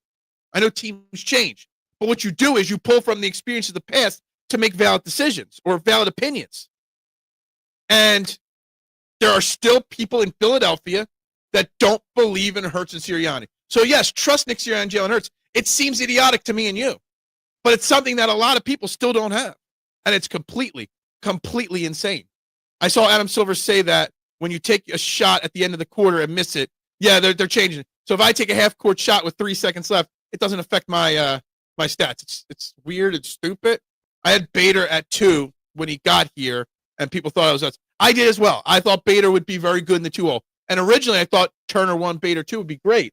I know teams change, but what you do is you pull from the experience of the past to make valid decisions or valid opinions. And there are still people in Philadelphia that don't believe in Hurts and Sirianni. So yes, trust Nick Sirianni and Jalen Hurts. It seems idiotic to me and you, but it's something that a lot of people still don't have. And it's completely insane. I saw Adam Silver say that when you take a shot at the end of the quarter and miss it, yeah, they're changing it. So if I take a half-court shot with 3 seconds left, it doesn't affect my my stats. It's weird. It's stupid. I had Bader at 2 when he got here, and people thought I was nuts. I did as well. I thought Bader would be very good in the 2-0. And originally I thought Turner 1, Bader 2 would be great.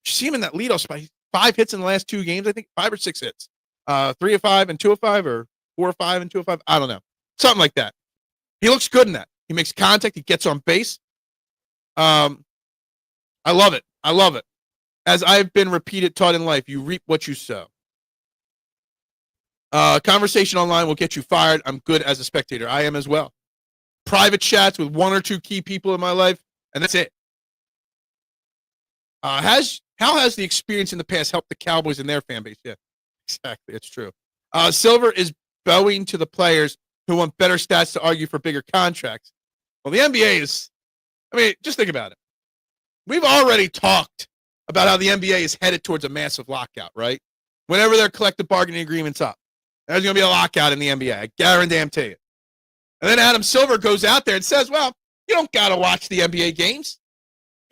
You see him in that leadoff spot. 5 hits in the last 2 games, I think 5 or 6 hits. 3 of 5 and 2 of 5, or 4 of 5 and 2 of 5. I don't know. Something like that. He looks good in that. He makes contact. He gets on base. I love it. I love it. As I've been taught in life, you reap what you sow. Conversation online will get you fired. I'm good as a spectator. I am as well. Private chats with 1 or 2 key people in my life, and that's it. How has the experience in the past helped the Cowboys and their fan base? Yeah, exactly. It's true. Silver is bowing to the players who want better stats to argue for bigger contracts. Well, the NBA is, I mean, just think about it. We've already talked about how the NBA is headed towards a massive lockout, right? Whenever their collective bargaining agreement's up, there's going to be a lockout in the NBA. I guarantee you. And then Adam Silver goes out there and says, well, you don't got to watch the NBA games.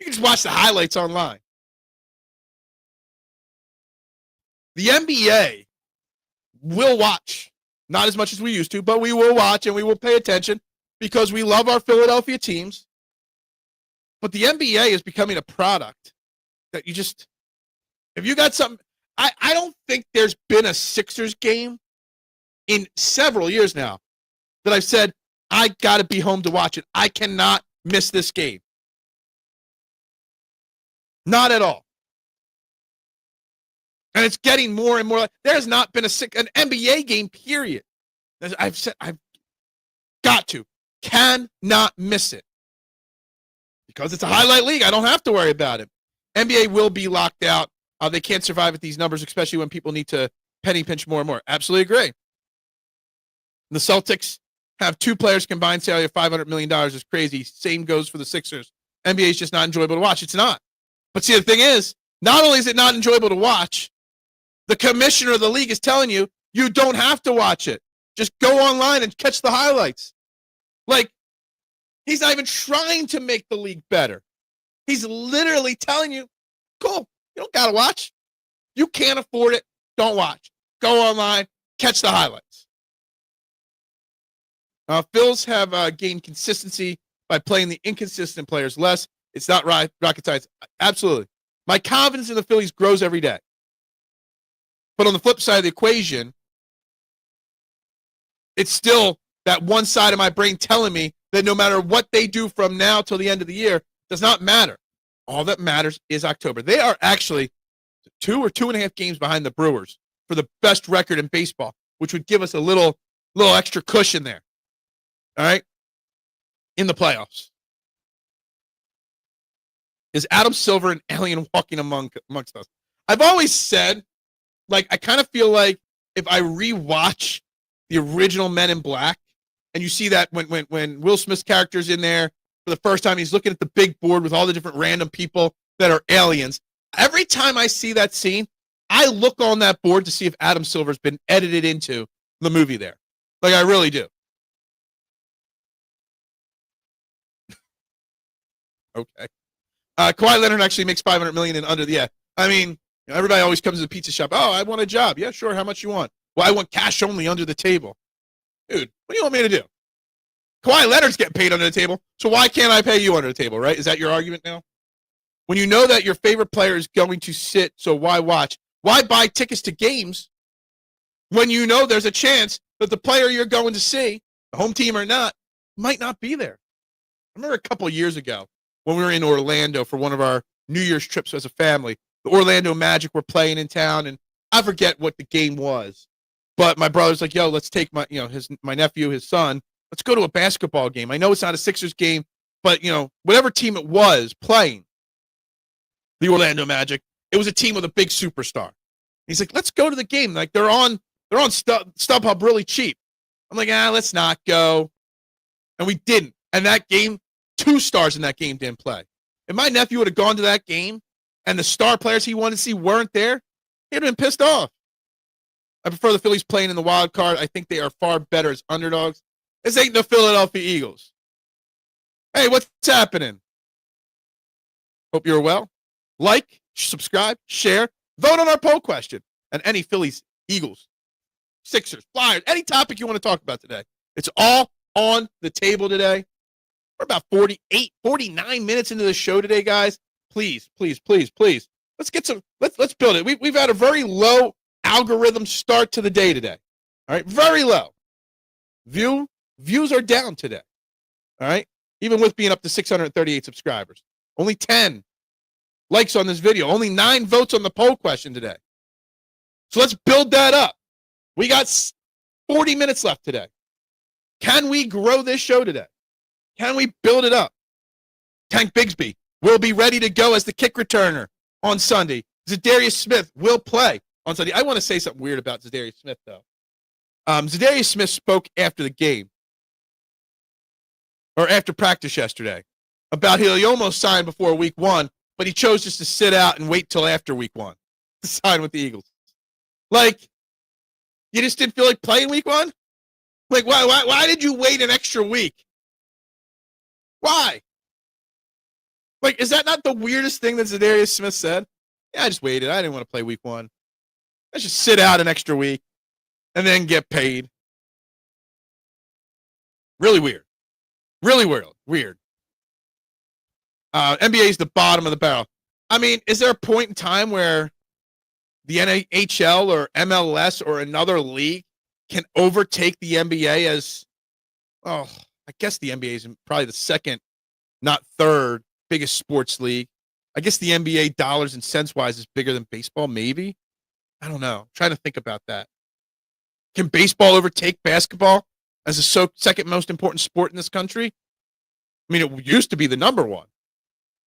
You can just watch the highlights online. The NBA will watch Not as much as we used to, but we will watch and we will pay attention because we love our Philadelphia teams. But the NBA is becoming a product that you just, if you got something, I don't think there's been a Sixers game in several years now that I've said, I got to be home to watch it. I cannot miss this game. Not at all. And it's getting more and more. There has not been an NBA game, period. As I've said, I've got to. Cannot miss it. Because it's a highlight league, I don't have to worry about it. NBA will be locked out. They can't survive at these numbers, especially when people need to penny pinch more and more. Absolutely agree. The Celtics have 2 players combined salary of $500 million is crazy. Same goes for the Sixers. NBA is just not enjoyable to watch. It's not. But see, the thing is, not only is it not enjoyable to watch, the commissioner of the league is telling you, you don't have to watch it. Just go online and catch the highlights. Like, he's not even trying to make the league better. He's literally telling you, cool, you don't got to watch. You can't afford it. Don't watch. Go online, catch the highlights. Phils have gained consistency by playing the inconsistent players less. It's not rocket science. Absolutely. My confidence in the Phillies grows every day. But on the flip side of the equation, it's still that one side of my brain telling me that no matter what they do from now till the end of the year, does not matter. All that matters is October. They are actually 2 or 2.5 games behind the Brewers for the best record in baseball, which would give us a little extra cushion there. All right? In the playoffs. Is Adam Silver an alien walking amongst us? I've always said, like, I kind of feel like if I rewatch the original Men in Black, and you see that when Will Smith's character's in there for the first time, he's looking at the big board with all the different random people that are aliens. Every time I see that scene, I look on that board to see if Adam Silver's been edited into the movie there. Like, I really do. Okay. Kawhi Leonard actually makes $500 million and under the, yeah. I mean, everybody always comes to the pizza shop. Oh, I want a job. Yeah, sure. How much you want? Well, I want cash only under the table. Dude, what do you want me to do? Kawhi Leonard's getting paid under the table, so why can't I pay you under the table, right? Is that your argument now? When you know that your favorite player is going to sit, so why watch? Why buy tickets to games when you know there's a chance that the player you're going to see, the home team or not, might not be there? I remember a couple of years ago when we were in Orlando for one of our New Year's trips as a family. The Orlando Magic were playing in town, and I forget what the game was. But my brother's like, yo, let's take my nephew, his son, let's go to a basketball game. I know it's not a Sixers game, but, whatever team it was playing, the Orlando Magic, it was a team with a big superstar. He's like, let's go to the game. Like, they're on StubHub really cheap. I'm like, let's not go. And we didn't. And that game, 2 stars in that game didn't play. If my nephew would have gone to that game and the star players he wanted to see weren't there, he'd have been pissed off. I prefer the Phillies playing in the wild card. I think they are far better as underdogs. This ain't the Philadelphia Eagles. Hey, what's happening? Hope you're well. Like, subscribe, share, vote on our poll question. And any Phillies, Eagles, Sixers, Flyers, any topic you want to talk about today. It's all on the table today. We're about 49 minutes into the show today, guys. Please. Let's build it. We've had a very low algorithm start to the day today. All right, very low. Views are down today. All right, even with being up to 638 subscribers. Only 10 likes on this video. Only 9 votes on the poll question today. So let's build that up. We got 40 minutes left today. Can we grow this show today? Can we build it up? Tank Bigsby will be ready to go as the kick returner on Sunday. Zadarius Smith will play on Sunday. I want to say something weird about Zadarius Smith, though. Zadarius Smith spoke after the game, or after practice yesterday, about he almost signed before week 1, but he chose just to sit out and wait till after week 1 to sign with the Eagles. Like, you just didn't feel like playing week 1? Like, why did you wait an extra week? Why? Like, is that not the weirdest thing that Zadarius Smith said? Yeah, I just waited. I didn't want to play week 1. Let's just sit out an extra week and then get paid. Really weird. Really weird. NBA is the bottom of the barrel. I mean, is there a point in time where the NHL or MLS or another league can overtake the NBA as, I guess the NBA is probably the second, not third, biggest sports league. I guess the NBA dollars and cents wise is bigger than baseball, maybe. I don't know. I'm trying to think about that. Can baseball overtake basketball as the second most important sport in this country? I mean, it used to be the number one.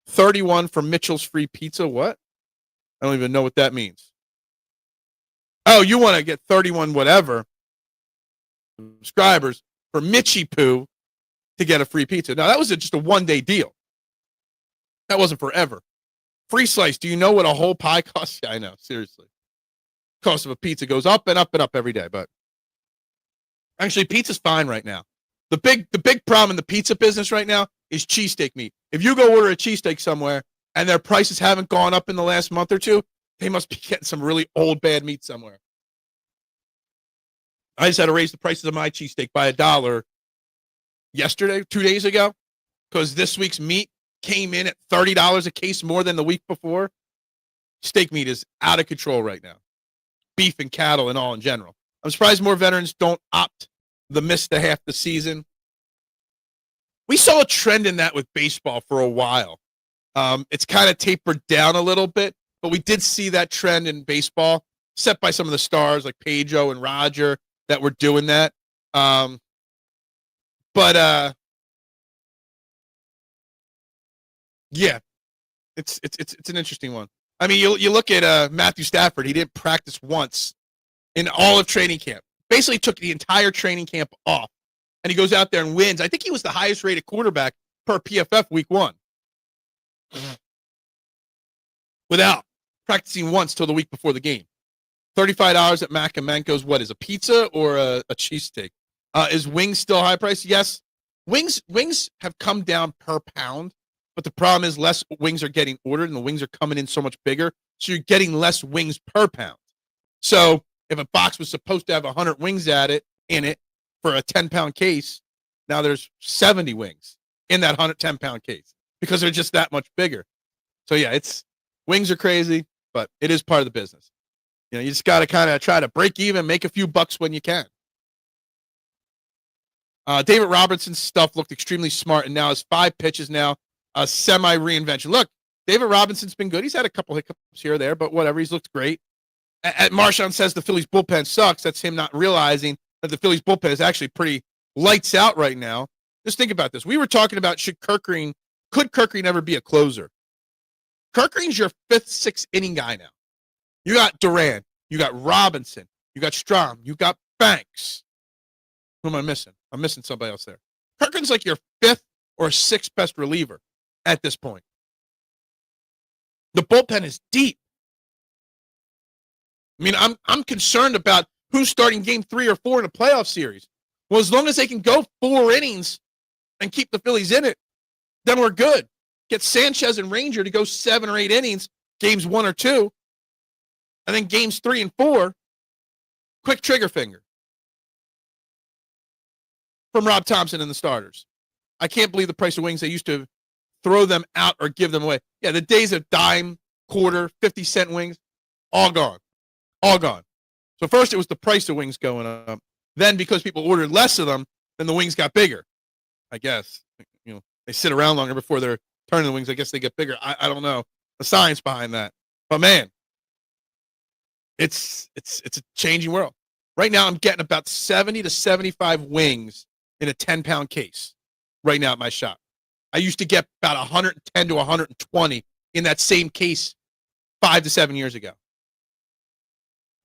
31 for Mitchell's free pizza. What? I don't even know what that means. Oh, you want to get 31 whatever subscribers for Mitchie Poo to get a free pizza. Now, that was just a one-day deal. That wasn't forever. Free slice. Do you know what a whole pie costs? Yeah, I know. Seriously. Cost of a pizza goes up and up and up every day. But actually, pizza's fine right now. The big problem in the pizza business right now is cheesesteak meat. If you go order a cheesesteak somewhere and their prices haven't gone up in the last month or two, they must be getting some really old, bad meat somewhere. I just had to raise the prices of my cheesesteak by $1 yesterday, 2 days ago, because this week's meat came in at $30 a case more than the week before. Steak meat is out of control right now. Beef and cattle and all in general. I'm surprised more veterans don't opt to miss the half the season. We saw a trend in that with baseball for a while. It's kind of tapered down a little bit, but we did see that trend in baseball set by some of the stars like Pedro and Roger that were doing that. Yeah, it's an interesting one. I mean, you look at Matthew Stafford. He didn't practice once in all of training camp. Basically took the entire training camp off, and he goes out there and wins. I think he was the highest rated quarterback per PFF week 1 without practicing once till the week before the game. $35 at Mac and Manco's. What is a pizza or a cheesesteak? Is wings still high price? Yes. Wings have come down per pound, but the problem is less wings are getting ordered and the wings are coming in so much bigger. So you're getting less wings per pound. So if a box was supposed to have 100 wings in it for a 10-pound case, now there's 70 wings in that 110-pound case because they're just that much bigger. So yeah, wings are crazy, but it is part of the business. You know, you just got to kind of try to break even, make a few bucks when you can. David Robertson's stuff looked extremely smart, and now has 5 pitches now, a semi-reinvention. Look, David Robinson's been good. He's had a couple hiccups here or there, but whatever. He's looked great. Marshawn says the Phillies bullpen sucks. That's him not realizing that the Phillies bullpen is actually pretty lights out right now. Just think about this. We were talking about could Kirkgreen ever be a closer? Kirkgreen's your 5th, 6th inning guy now. You got Duran. You got Robinson. You got Strom. You got Banks. Who am I missing? I'm missing somebody else there. Kirkgreen's like your 5th or 6th best reliever at this point. The bullpen is deep. I mean, I'm concerned about who's starting game 3 or 4 in a playoff series. Well, as long as they can go 4 innings and keep the Phillies in it, then we're good. Get Sanchez and Ranger to go 7 or 8 innings, games 1 or 2, and then games 3 and 4, quick trigger finger from Rob Thompson and the starters. I can't believe the price of wings. They used to throw them out or give them away. Yeah, the days of dime, quarter, 50-cent wings, all gone. All gone. So first it was the price of wings going up. Then because people ordered less of them, then the wings got bigger. I guess. You know, they sit around longer before they're turning the wings. I guess they get bigger. I don't know the science behind that. But man, it's a changing world. Right now I'm getting about 70 to 75 wings in a 10-pound case right now at my shop. I used to get about 110 to 120 in that same case 5 to 7 years ago.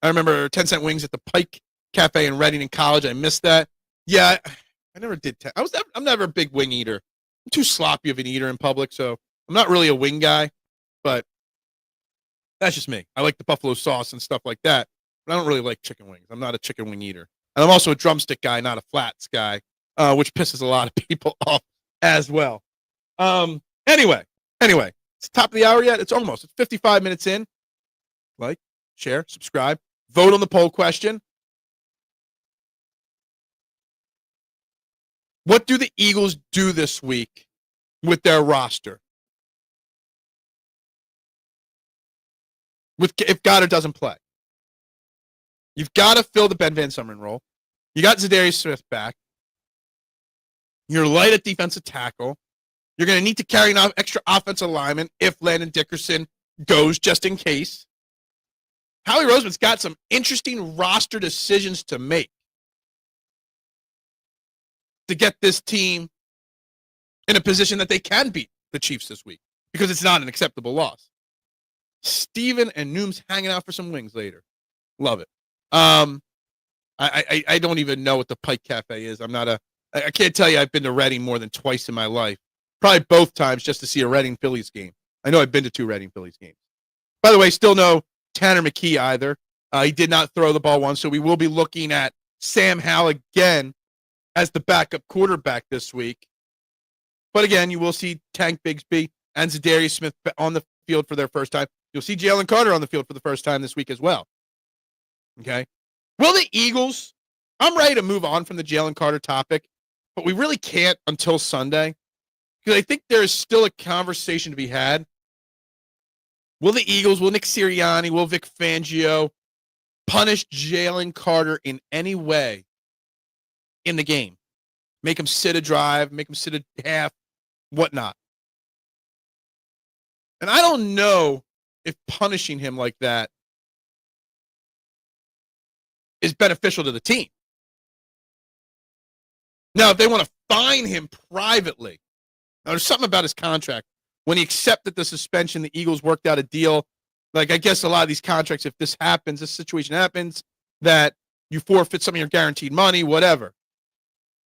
I remember 10-cent wings at the Pike Cafe in Reading in college. I missed that. Yeah, I never did. I'm never a big wing eater. I'm too sloppy of an eater in public, so I'm not really a wing guy. But that's just me. I like the buffalo sauce and stuff like that, but I don't really like chicken wings. I'm not a chicken wing eater. And I'm also a drumstick guy, not a flats guy, which pisses a lot of people off as well. Anyway, it's top of the hour yet? It's almost. It's 55 minutes in. Like, share, subscribe, vote on the poll question. What do the Eagles do this week with their roster? If Goddard doesn't play. You've got to fill the Ben Van Sumeren role. You got Zadarius Smith back. You're light at defensive tackle. You're going to need to carry an extra offensive lineman if Landon Dickerson goes, just in case. Howie Roseman's got some interesting roster decisions to make to get this team in a position that they can beat the Chiefs this week, because it's not an acceptable loss. Steven and Noom's hanging out for some wings later. Love it. I don't even know what the Pike Cafe is. I can't tell you I've been to Reading more than twice in my life. Probably both times just to see a Reading Phillies game. I know I've been to 2 Reading Phillies games. By the way, still no Tanner McKee either. He did not throw the ball once, so we will be looking at Sam Howell again as the backup quarterback this week. But again, you will see Tank Bigsby and Zadarius Smith on the field for their first time. You'll see Jalen Carter on the field for the first time this week as well. Okay? Will the Eagles, I'm ready to move on from the Jalen Carter topic, but we really can't until Sunday, because I think there is still a conversation to be had. Will the Eagles, will Nick Sirianni, will Vic Fangio punish Jalen Carter in any way in the game? Make him sit a drive, make him sit a half, whatnot. And I don't know if punishing him like that is beneficial to the team. Now, if they want to fine him privately, now there's something about his contract. When he accepted the suspension, the Eagles worked out a deal. Like, I guess a lot of these contracts, if this happens, this situation happens, that you forfeit some of your guaranteed money, whatever.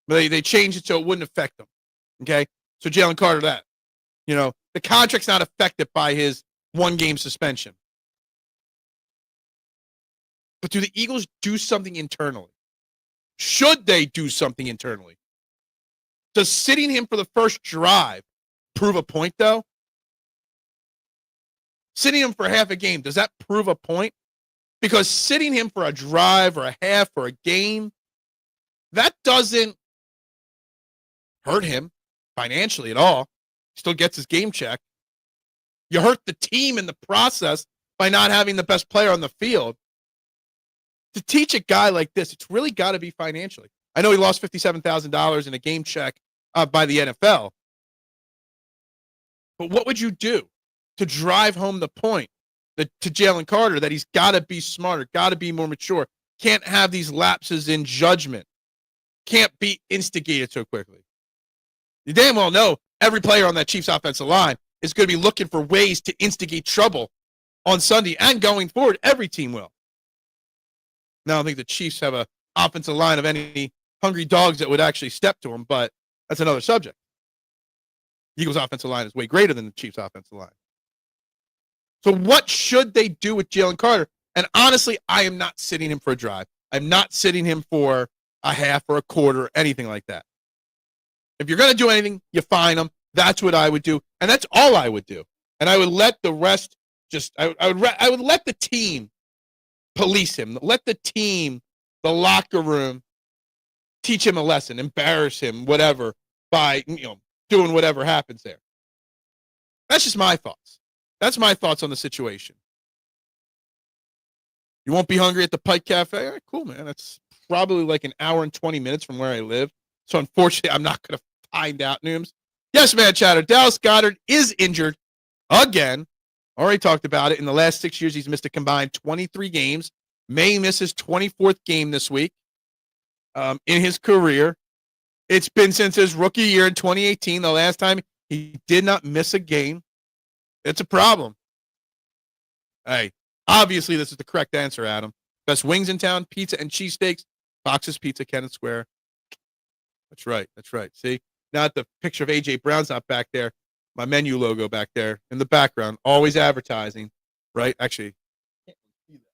But they changed it so it wouldn't affect them. Okay? So Jalen Carter, that. You know, the contract's not affected by his 1-game suspension. But do the Eagles do something internally? Should they do something internally? Does sitting him for the first drive prove a point, though? Sitting him for half a game, does that prove a point? Because sitting him for a drive or a half or a game, that doesn't hurt him financially at all. He still gets his game check. You hurt the team in the process by not having the best player on the field. To teach a guy like this, it's really got to be financially. I know he lost $57,000 in a game check by the NFL. But what would you do to drive home the point to Jalen Carter that he's got to be smarter, got to be more mature, can't have these lapses in judgment, can't be instigated so quickly? You damn well know every player on that Chiefs offensive line is going to be looking for ways to instigate trouble on Sunday and going forward. Every team will. Now, I don't think the Chiefs have an offensive line of any hungry dogs that would actually step to them, but that's another subject. The Eagles' offensive line is way greater than the Chiefs' offensive line. So what should they do with Jalen Carter? And honestly, I am not sitting him for a drive. I'm not sitting him for a half or a quarter or anything like that. If you're going to do anything, you fine him. That's what I would do. And that's all I would do. And I would let the rest I would let the team police him. Let the team, the locker room, teach him a lesson, embarrass him, whatever, by, doing whatever happens there. That's just my thoughts. That's my thoughts on the situation. You won't be hungry at the Pike Cafe? All right, cool, man. That's probably like an hour and 20 minutes from where I live. So unfortunately, I'm not going to find out, Nooms. Yes, man, chatter. Dallas Goedert is injured again. Already talked about it. In the last 6 years, he's missed a combined 23 games. May miss his 24th game this week in his career. It's been since his rookie year in 2018, the last time he did not miss a game. It's a problem. Hey, obviously this is the correct answer, Adam. Best wings in town, pizza and cheesesteaks. Fox's Pizza, Kenneth Square. That's right. That's right. See? Now that the picture of A.J. Brown's not back there, my menu logo back there in the background, always advertising, right? Actually, can't see that.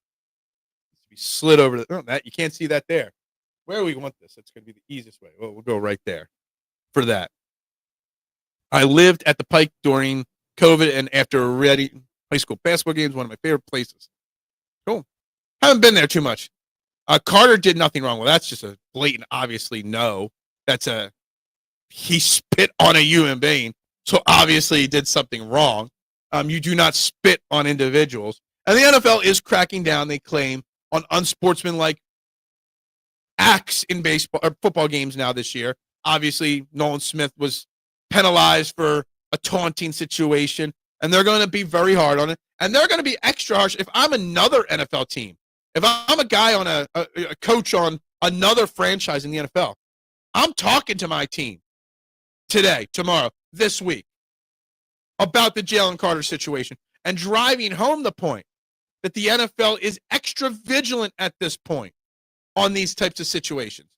It's to be slid over that. You can't see that there. Where do we want this? That's going to be the easiest way. Well, we'll go right there for that. I lived at the Pike during COVID and after Reading high school basketball games, one of my favorite places. Cool. Haven't been there too much. Carter did nothing wrong. Well, that's just a blatant, obviously, no. That's a he spit on a human being. So obviously he did something wrong. You do not spit on individuals. And the NFL is cracking down, they claim, on unsportsmanlike acts in baseball or football games now this year. Obviously, Nolan Smith was penalized for a taunting situation, and they're going to be very hard on it. And they're going to be extra harsh. If I'm another NFL team, if I'm a guy on a coach on another franchise in the NFL, I'm talking to my team today, tomorrow, this week about the Jalen Carter situation and driving home the point that the NFL is extra vigilant at this point on these types of situations.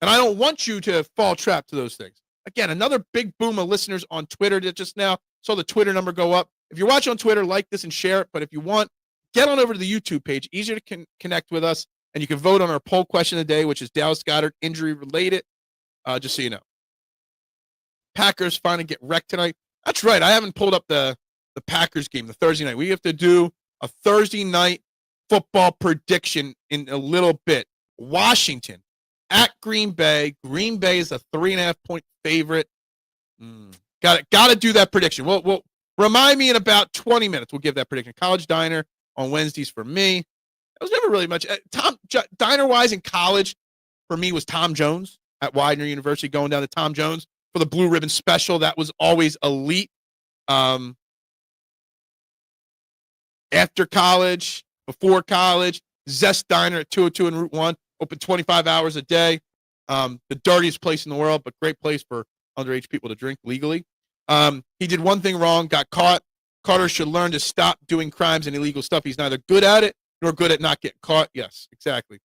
And I don't want you to fall trap to those things. Again, another big boom of listeners on Twitter that just now saw the Twitter number go up. If you're watching on Twitter, like this and share it. But if you want, get on over to the YouTube page. Easier to connect with us. And you can vote on our poll question of the day, which is Dallas Goedert injury related. Just so you know. Packers finally get wrecked tonight. That's right. I haven't pulled up the Packers game, the Thursday night. We have to do a Thursday night football prediction in a little bit. Washington at Green Bay. Green Bay is a 3.5-point favorite. Got to do that prediction. We'll remind me in about 20 minutes. We'll give that prediction. College Diner on Wednesdays for me. It was never really much. Diner-wise in college, for me, was Tom Jones at Widener University, going down to Tom Jones for the Blue Ribbon Special. That was always elite. After college, before college, Zest Diner at 202 and Route 1, open 25 hours a day. The dirtiest place in the world, but great place for underage people to drink legally. He did one thing wrong, got caught. Carter should learn to stop doing crimes and illegal stuff. He's neither good at it nor good at not getting caught. Yes, exactly.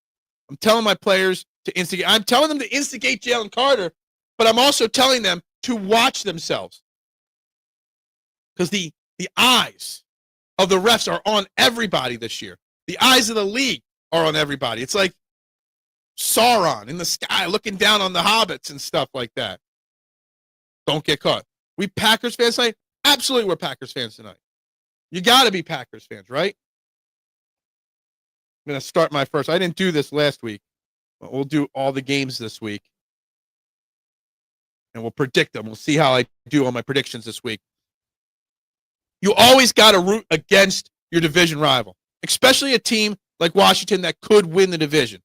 I'm telling my players to instigate. I'm telling them to instigate Jalen Carter, but I'm also telling them to watch themselves. Because the eyes of the refs are on everybody this year. The eyes of the league are on everybody. It's like Sauron in the sky looking down on the hobbits and stuff like that. Don't get caught. We Packers fans tonight? Absolutely, we're Packers fans tonight. You got to be Packers fans, right? I'm going to start my first. I didn't do this last week, but we'll do all the games this week. And we'll predict them. We'll see how I do on my predictions this week. You always got to root against your division rival, especially a team like Washington that could win the division.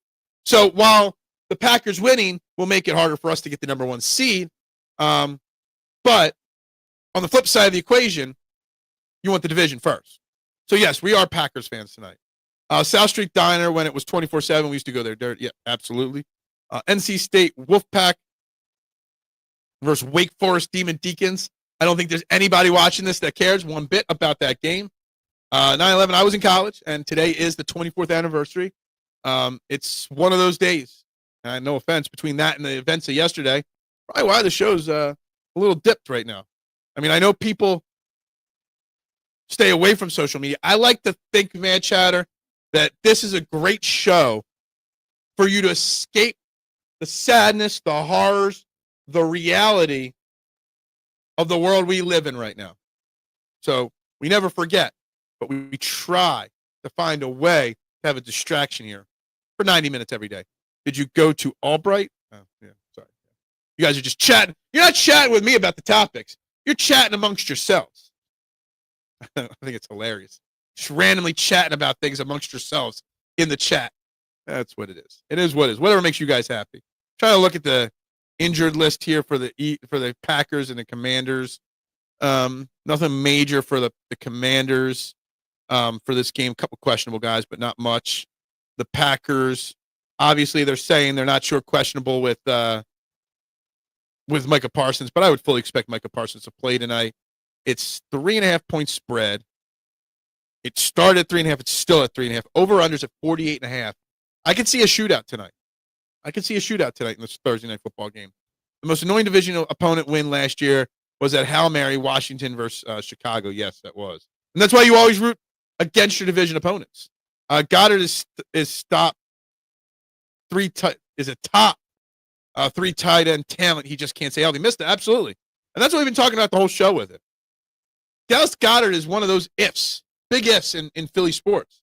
So while the Packers winning will make it harder for us to get the number one seed, but on the flip side of the equation, you want the division first. So, yes, we are Packers fans tonight. South Street Diner, when it was 24/7, we used to go there. Yeah, absolutely. NC State Wolfpack versus Wake Forest Demon Deacons. I don't think there's anybody watching this that cares one bit about that game. 9/11, I was in college, and today is the 24th anniversary. It's one of those days. No offense, between that and the events of yesterday, probably why the show's a little dipped right now. I mean, I know people stay away from social media. I like to think, Mad Chatter, that this is a great show for you to escape the sadness, the horrors, the reality of the world we live in right now. So we never forget, but we try to find a way to have a distraction here for 90 minutes every day. Did you go to Albright? Oh, yeah, sorry. You guys are just chatting. You're not chatting with me about the topics. You're chatting amongst yourselves. I think it's hilarious. Just randomly chatting about things amongst yourselves in the chat. That's what it is. It is what it is. Whatever makes you guys happy. Trying to look at the injured list here for the Packers and the Commanders. Nothing major for the Commanders for this game. A couple questionable guys, but not much. The Packers, obviously, they're saying they're not sure questionable with Micah Parsons, but I would fully expect Micah Parsons to play tonight. It's 3.5-point spread. It started at 3.5. It's still at 3.5. Over-unders at 48.5. I could see a shootout tonight. in this Thursday night football game. The most annoying divisional opponent win last year was at Hail Mary, Washington versus Chicago. Yes, that was. And that's why you always root against your division opponents. Goddard is top three tight end talent. He just can't say how he missed it. Absolutely. And that's what we've been talking about the whole show with it. Dallas Goedert is one of those ifs, big ifs in Philly sports.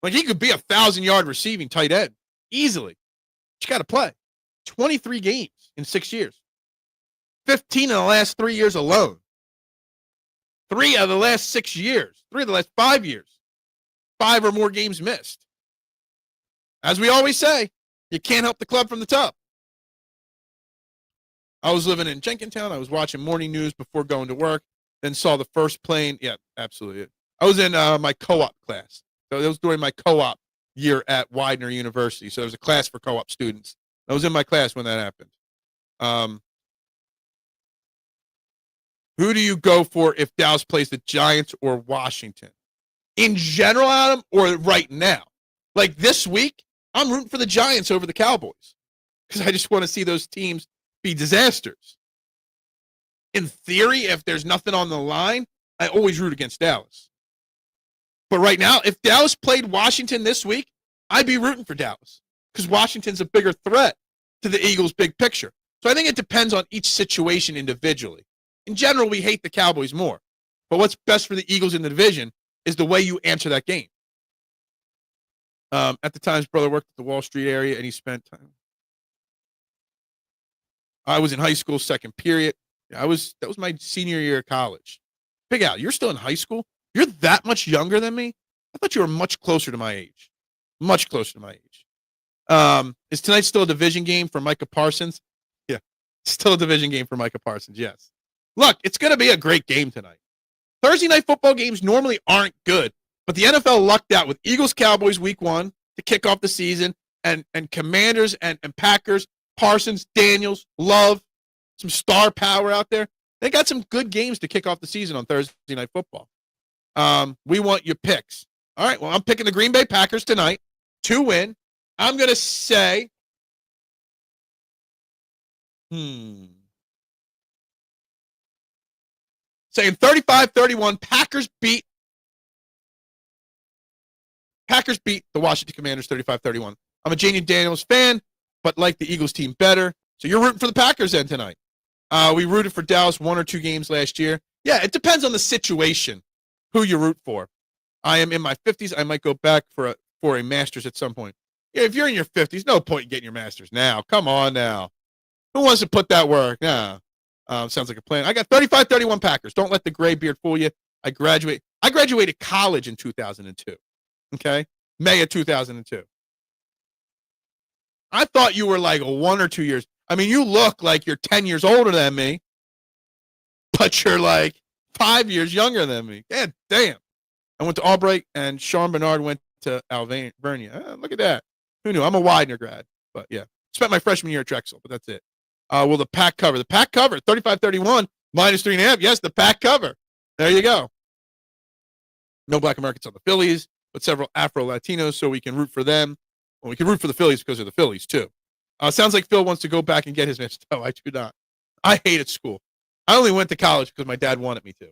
Like, he could be 1,000-yard receiving tight end easily. But you got to play 23 games in 6 years. 15 in the last 3 years alone. 3 out of the last 6 years. 3 of the last 5 years. 5 or more games missed. As we always say, you can't help the club from the top. I was living in Jenkintown. I was watching morning news before going to work. Then saw the first plane. Yeah, absolutely. I was in my co-op class. So it was during my co-op year at Widener University. So there was a class for co-op students. I was in my class when that happened. Who do you go for if Dallas plays the Giants or Washington? In general, Adam, or right now? Like this week, I'm rooting for the Giants over the Cowboys because I just want to see those teams be disasters. In theory, if there's nothing on the line, I always root against Dallas. But right now, if Dallas played Washington this week, I'd be rooting for Dallas because Washington's a bigger threat to the Eagles' big picture. So I think it depends on each situation individually. In general, we hate the Cowboys more. But what's best for the Eagles in the division is the way you answer that game. At the time, his brother worked at the Wall Street area, and he spent time. I was in high school, second period. That was my senior year of college. Big Al, you're still in high school? You're that much younger than me? I thought you were much closer to my age. Much closer to my age. Is tonight still a division game for Micah Parsons? Yeah, still a division game for Micah Parsons, yes. Look, it's going to be a great game tonight. Thursday night football games normally aren't good, but the NFL lucked out with Eagles-Cowboys week 1 to kick off the season, and Commanders and Packers, Parsons, Daniels, Love, some star power out there. They got some good games to kick off the season on Thursday night football. We want your picks. All right, well, I'm picking the Green Bay Packers tonight to win. I'm going to say, saying 35-31, Packers beat the Washington Commanders 35-31. I'm a Jalen Daniels fan, but like the Eagles team better. So you're rooting for the Packers then tonight. We rooted for Dallas 1 or 2 games last year. Yeah, it depends on the situation, who you root for. I am in my 50s. I might go back for a Masters at some point. Yeah, if you're in your 50s, no point in getting your Masters now. Come on now. Who wants to put that work? No. Sounds like a plan. I got 35-31 Packers. Don't let the gray beard fool you. I graduated college in 2002. Okay? May of 2002. I thought you were like 1 or 2 years. I mean, you look like you're 10 years older than me, but you're like 5 years younger than me. God damn. I went to Albright, and Sean Bernard went to Alvernia. Look at that. Who knew? I'm a Widener grad, but yeah. Spent my freshman year at Drexel, but that's it. Will the Pack cover? The Pack cover, 35-31, -3.5. Yes, the Pack cover. There you go. No Black Americans on the Phillies, but several Afro-Latinos, so we can root for them. Well, we can root for the Phillies because of the Phillies, too. Sounds like Phil wants to go back and get his match. No, I do not. I hated school. I only went to college because my dad wanted me to.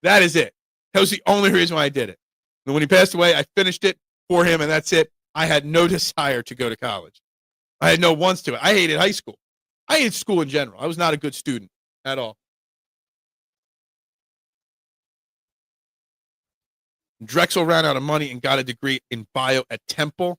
That is it. That was the only reason why I did it. And when he passed away, I finished it for him, and that's it. I had no desire to go to college. I had no wants to it. I hated high school. I hated school in general. I was not a good student at all. Drexel ran out of money and got a degree in bio at Temple.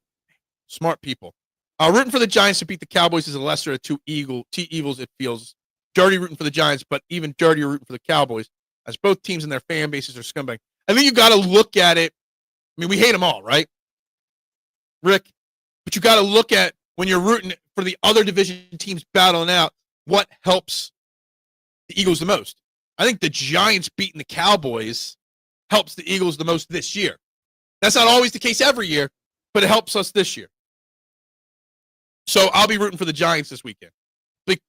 Smart people. Rooting for the Giants to beat the Cowboys is a lesser of two evils. It feels dirty rooting for the Giants, but even dirtier rooting for the Cowboys, as both teams and their fan bases are scumbag. I think you got to look at it. I mean, we hate them all, right, Rick? But you got to look at when you're rooting for the other division teams battling out, what helps the Eagles the most. I think the Giants beating the Cowboys helps the Eagles the most this year. That's not always the case every year, but it helps us this year. So I'll be rooting for the Giants this weekend.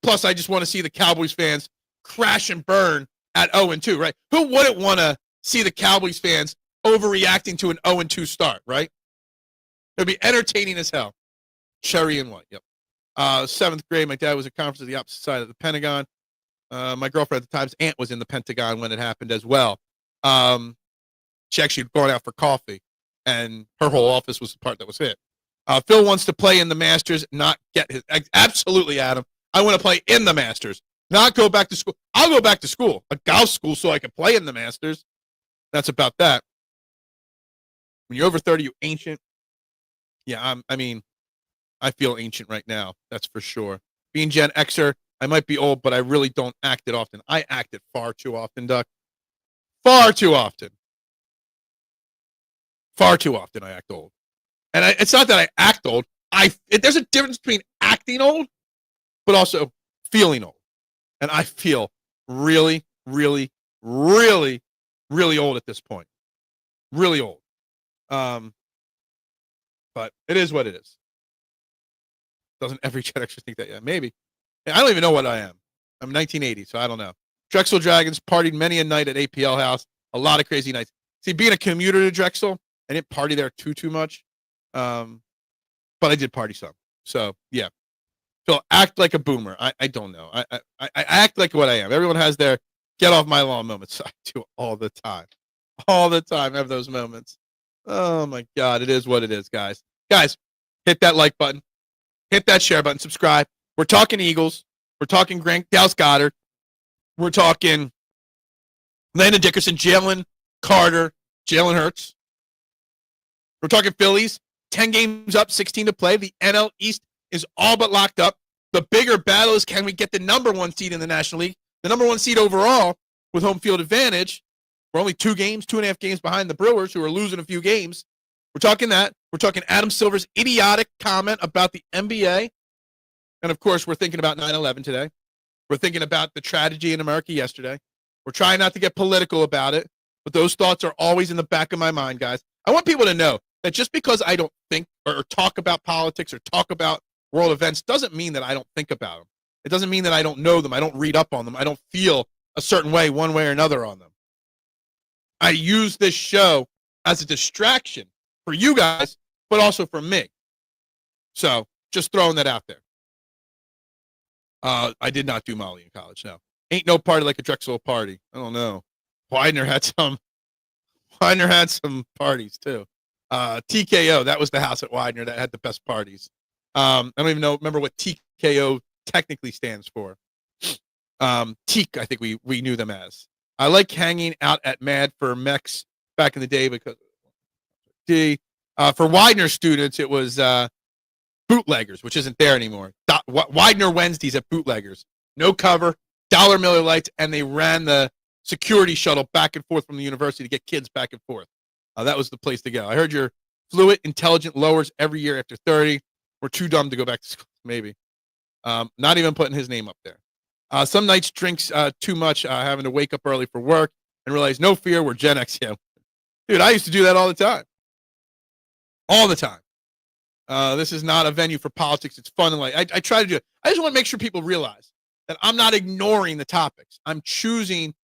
Plus, I just want to see the Cowboys fans crash and burn at 0-2, right? Who wouldn't want to see the Cowboys fans overreacting to an 0-2 start, right? It would be entertaining as hell. Cherry and white, yep. 7th grade, my dad was at a conference at the opposite side of the Pentagon. My girlfriend at the time's aunt was in the Pentagon when it happened as well. She actually had gone out for coffee, and her whole office was the part that was hit. Phil wants to play in the Masters, not get his. Absolutely, Adam. I want to play in the Masters, not go back to school. I'll go back to school, a golf school, so I can play in the Masters. That's about that. When you're over 30, you ancient. Yeah, I feel ancient right now. That's for sure. Being Gen Xer, I might be old, but I really don't act it often. I act it far too often, Duck. Far too often. Far too often I act old. And it's not that I act old. There's a difference between acting old, but also feeling old. And I feel really, really, really, really old at this point. Really old. But it is what it is. Doesn't every Gen Xer think that? Yeah, maybe. I don't even know what I am. I'm 1980, so I don't know. Drexel Dragons partied many a night at APL House. A lot of crazy nights. See, being a commuter to Drexel, I didn't party there too much. But I did party some. So, yeah. So act like a boomer. I don't know. I act like what I am. Everyone has their get off my lawn moments. I do all the time. All the time I have those moments. Oh, my God. It is what it is, guys. Guys, hit that like button. Hit that share button. Subscribe. We're talking Eagles. We're talking Dallas Goedert. We're talking Landon Dickerson, Jalen Carter, Jalen Hurts. We're talking Phillies. 10 games up, 16 to play. The NL East is all but locked up. The bigger battle is, can we get the number one seed in the National League? The number one seed overall with home field advantage. We're only 2.5 games behind the Brewers, who are losing a few games. We're talking that. We're talking Adam Silver's idiotic comment about the NBA. And, of course, we're thinking about 9/11 today. We're thinking about the tragedy in America yesterday. We're trying not to get political about it, but those thoughts are always in the back of my mind, guys. I want people to know that just because I don't think or talk about politics or talk about world events doesn't mean that I don't think about them. It doesn't mean that I don't know them. I don't read up on them. I don't feel a certain way, one way or another on them. I use this show as a distraction for you guys, but also for me. So just throwing that out there. I did not do Molly in college, no. Ain't no party like a Drexel party. I don't know. Widener had some parties too. TKO, that was the house at Widener that had the best parties. I don't even remember what TKO technically stands for. Teak, I think we knew them as. I like hanging out at Mad for Mex back in the day because for Widener students, it was Bootleggers, which isn't there anymore. Widener Wednesdays at Bootleggers. No cover, $1 Miller Lights, and they ran the security shuttle back and forth from the university to get kids back and forth. That was the place to go. I heard you're fluent, intelligent lowers every year after 30. We're too dumb to go back to school, maybe. Not even putting his name up there. Some nights drinks too much, having to wake up early for work and realize, no fear, we're Gen X. Yeah. Dude, I used to do that all the time. All the time. This is not a venue for politics. It's fun and light. I try to do it. I just want to make sure people realize that I'm not ignoring the topics. I'm choosing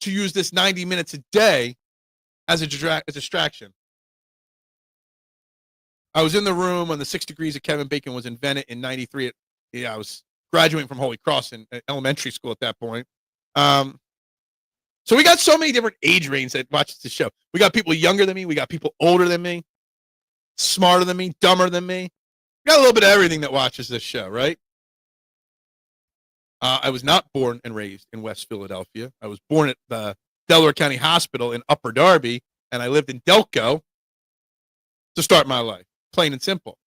to use this 90 minutes a day as a distraction. I was in the room when the 6 Degrees of Kevin Bacon was invented in 93. I was graduating from Holy Cross in elementary school at that point. So we got so many different age ranges that watch the show. We got people younger than me. We got people older than me, smarter than me, dumber than me. We got a little bit of everything that watches this show, right? I was not born and raised in West Philadelphia. I was born at the Delaware County Hospital in Upper Darby, and I lived in Delco to start my life, plain and simple.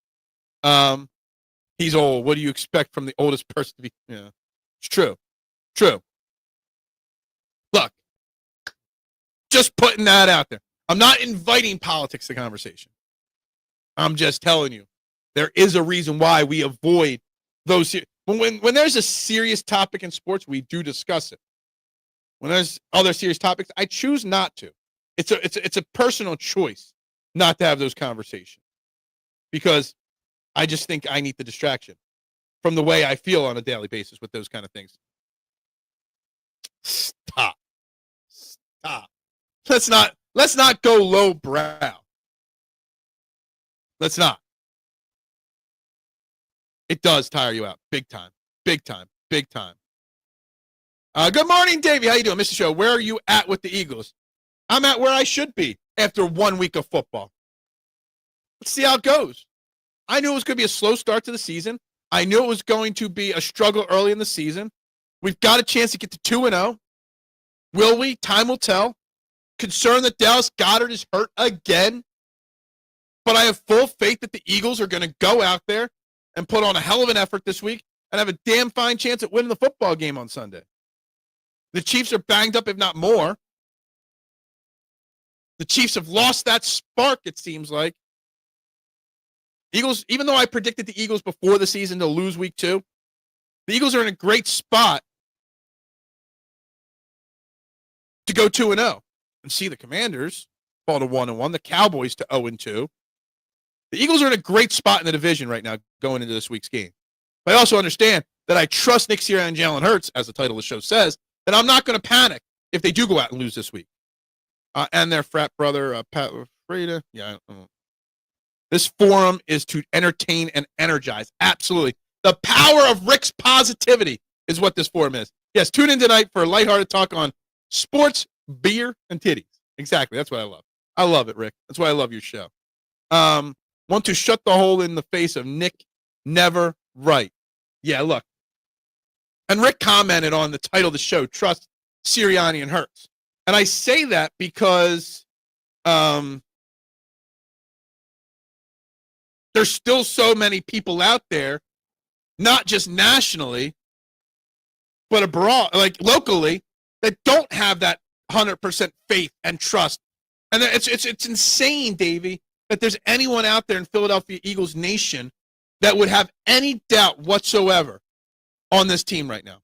He's old. What do you expect from the oldest person to be? Yeah, it's true. True. Look, just putting that out there. I'm not inviting politics to conversation. I'm just telling you, there is a reason why we avoid those. When there's a serious topic in sports, we do discuss it. When there's other serious topics, I choose not to. It's a personal choice not to have those conversations because I just think I need the distraction from the way I feel on a daily basis with those kind of things. Stop. Let's not go low brow. Let's not. It does tire you out. Big time. Big time. Big time. Good morning, Davey. How you doing? Mr. Show, where are you at with the Eagles? I'm at where I should be after 1 week of football. Let's see how it goes. I knew it was going to be a slow start to the season. I knew it was going to be a struggle early in the season. We've got a chance to get to 2-0. Will we? Time will tell. Concerned that Dallas Goedert is hurt again. But I have full faith that the Eagles are going to go out there and put on a hell of an effort this week and have a damn fine chance at winning the football game on Sunday. The Chiefs are banged up, if not more. The Chiefs have lost that spark, it seems like. Eagles, even though I predicted the Eagles before the season to lose week 2, the Eagles are in a great spot to go 2-0 and see the Commanders fall to 1-1, the Cowboys to 0-2. The Eagles are in a great spot in the division right now going into this week's game. But I also understand that I trust Nick Sirianni and Jalen Hurts, as the title of the show says, that I'm not going to panic if they do go out and lose this week. And their frat brother, Pat Freda. Yeah. This forum is to entertain and energize. Absolutely. The power of Rick's positivity is what this forum is. Yes, tune in tonight for a lighthearted talk on sports, beer, and titties. Exactly. That's what I love. I love it, Rick. That's why I love your show. Want to shut the hole in the face of Nick Never Right. Yeah, look. And Rick commented on the title of the show, Trust Sirianni and Hurts. And I say that because there's still so many people out there, not just nationally, but abroad, like locally, that don't have that 100% faith and trust. And it's insane, Davey, that there's anyone out there in Philadelphia Eagles Nation that would have any doubt whatsoever on this team right now.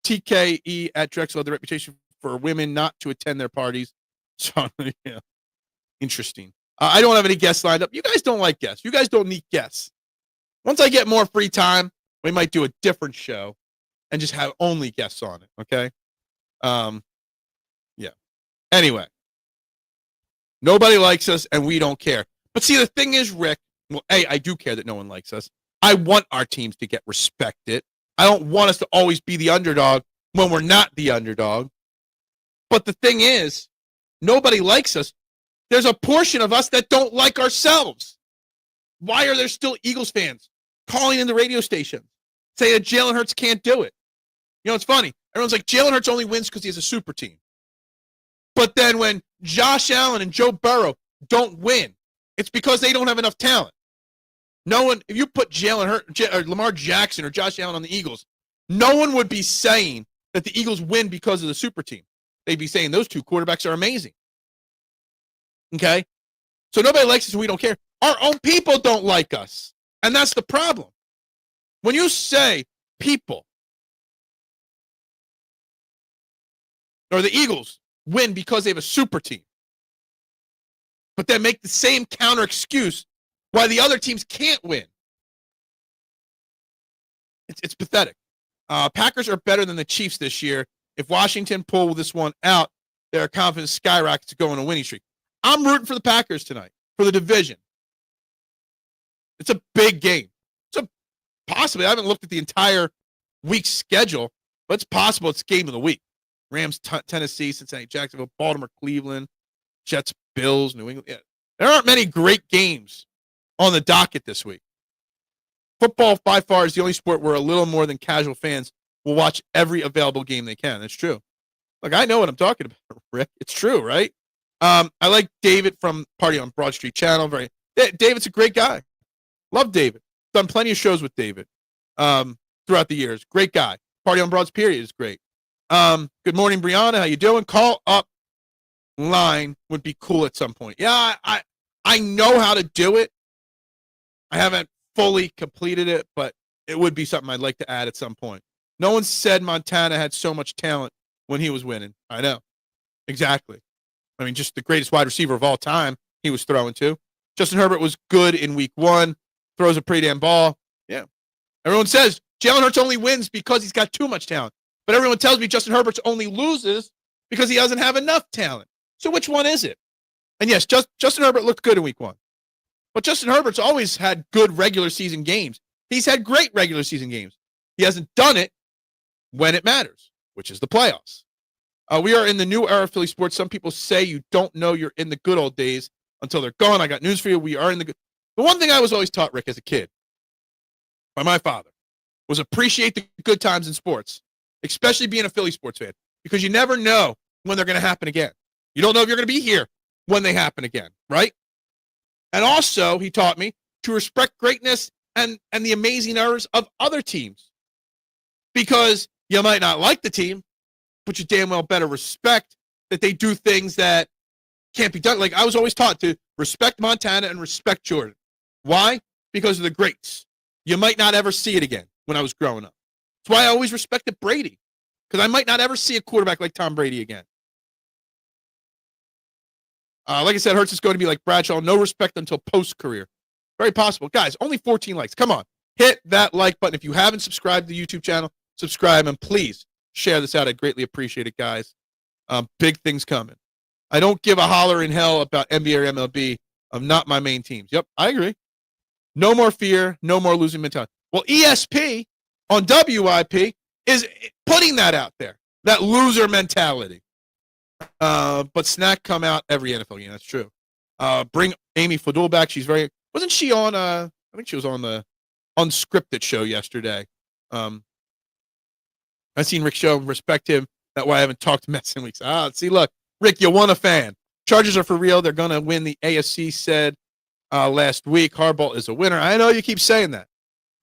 TKE at Drexel had the reputation for women not to attend their parties. So, yeah, interesting. I don't have any guests lined up. You guys don't like guests. You guys don't need guests. Once I get more free time, we might do a different show and just have only guests on it, okay? Yeah. Anyway, nobody likes us, and we don't care. But see, the thing is, Rick, well, I do care that no one likes us. I want our teams to get respected. I don't want us to always be the underdog when we're not the underdog. But the thing is, nobody likes us. There's a portion of us that don't like ourselves. Why are there still Eagles fans calling in the radio station saying that Jalen Hurts can't do it? You know, it's funny. Everyone's like, Jalen Hurts only wins because he has a super team. But then when Josh Allen and Joe Burrow don't win, it's because they don't have enough talent. No one, if you put Jalen Hurts or Lamar Jackson or Josh Allen on the Eagles, no one would be saying that the Eagles win because of the super team. They'd be saying those two quarterbacks are amazing. Okay? So nobody likes us and we don't care. Our own people don't like us. And that's the problem. When you say people or the Eagles win because they have a super team, but then make the same counter excuse why the other teams can't win. It's pathetic. Packers are better than the Chiefs this year. If Washington pull this one out, their confidence skyrockets to go on a winning streak. I'm rooting for the Packers tonight, for the division. It's a big game. Possibly, I haven't looked at the entire week's schedule, but it's possible it's game of the week. Rams, Tennessee, Cincinnati, Jacksonville, Baltimore, Cleveland, Jets, Bills, New England. Yeah. There aren't many great games on the docket this week. Football, by far, is the only sport where a little more than casual fans will watch every available game they can. That's true. Look, I know what I'm talking about, Rick. It's true, right? I like David from Party on Broad Street channel. David's a great guy. Love David. Done plenty of shows with David throughout the years. Great guy. Party on Broads period is great. Good morning, Brianna. How you doing? Call up line would be cool at some point. Yeah, I know how to do it. I haven't fully completed it, but it would be something I'd like to add at some point. No one said Montana had so much talent when he was winning. I know. Exactly. I mean, just the greatest wide receiver of all time he was throwing to. Justin Herbert was good in week 1. Throws a pretty damn ball. Yeah. Everyone says Jalen Hurts only wins because he's got too much talent. But everyone tells me Justin Herbert only loses because he doesn't have enough talent. So which one is it? And yes, Justin Herbert looked good in week 1. But Justin Herbert's always had good regular season games. He's had great regular season games. He hasn't done it when it matters, which is the playoffs. We are in the new era of Philly sports. Some people say you don't know you're in the good old days until they're gone. I got news for you. We are in the good. The one thing I was always taught, Rick, as a kid by my father was appreciate the good times in sports, especially being a Philly sports fan, because you never know when they're going to happen again. You don't know if you're going to be here when they happen again, right? And also, he taught me to respect greatness and the amazing errors of other teams. because you might not like the team, but you damn well better respect that they do things that can't be done. Like, I was always taught to respect Montana and respect Jordan. Why? Because of the greats. You might not ever see it again when I was growing up. That's why I always respected Brady, because I might not ever see a quarterback like Tom Brady again. Like I said, Hurts is going to be like Bradshaw, no respect until post-career. Very possible. Guys, only 14 likes. Come on. Hit that like button. If you haven't subscribed to the YouTube channel, subscribe, and please share this out. I'd greatly appreciate it, guys. Big things coming. I don't give a holler in hell about NBA or MLB. I'm not my main teams. Yep, I agree. No more fear, no more losing mentality. Well, ESP on WIP is putting that out there, that loser mentality. But Snack come out every NFL game. That's true. Bring Amy Fadul back. She's very. Wasn't she on? I think she was on the unscripted show yesterday. I've seen Rick show. Respect him. That's why I haven't talked to Mets in weeks. See, look, Rick, you won a fan. Chargers are for real. They're gonna win the AFC. Said last week. Harbaugh is a winner. I know you keep saying that,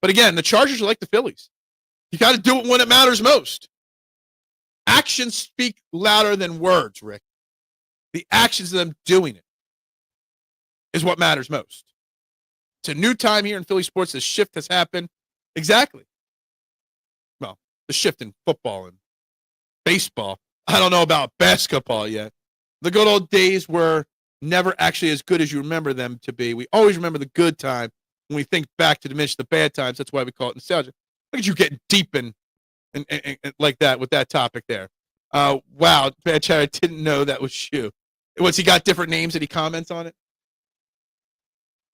but again, the Chargers are like the Phillies. You got to do it when it matters most. Actions speak louder than words, Rick. The actions of them doing it is what matters most. It's a new time here in Philly sports. The shift has happened. Exactly. Well, the shift in football and baseball. I don't know about basketball yet. The good old days were never actually as good as you remember them to be. We always remember the good time when we think back to diminish the bad times. That's why we call it nostalgia. Look at you getting deep in and like that with that topic there. Wow, Bad Chatter, I didn't know that was you. What's he got different names that he comments on it?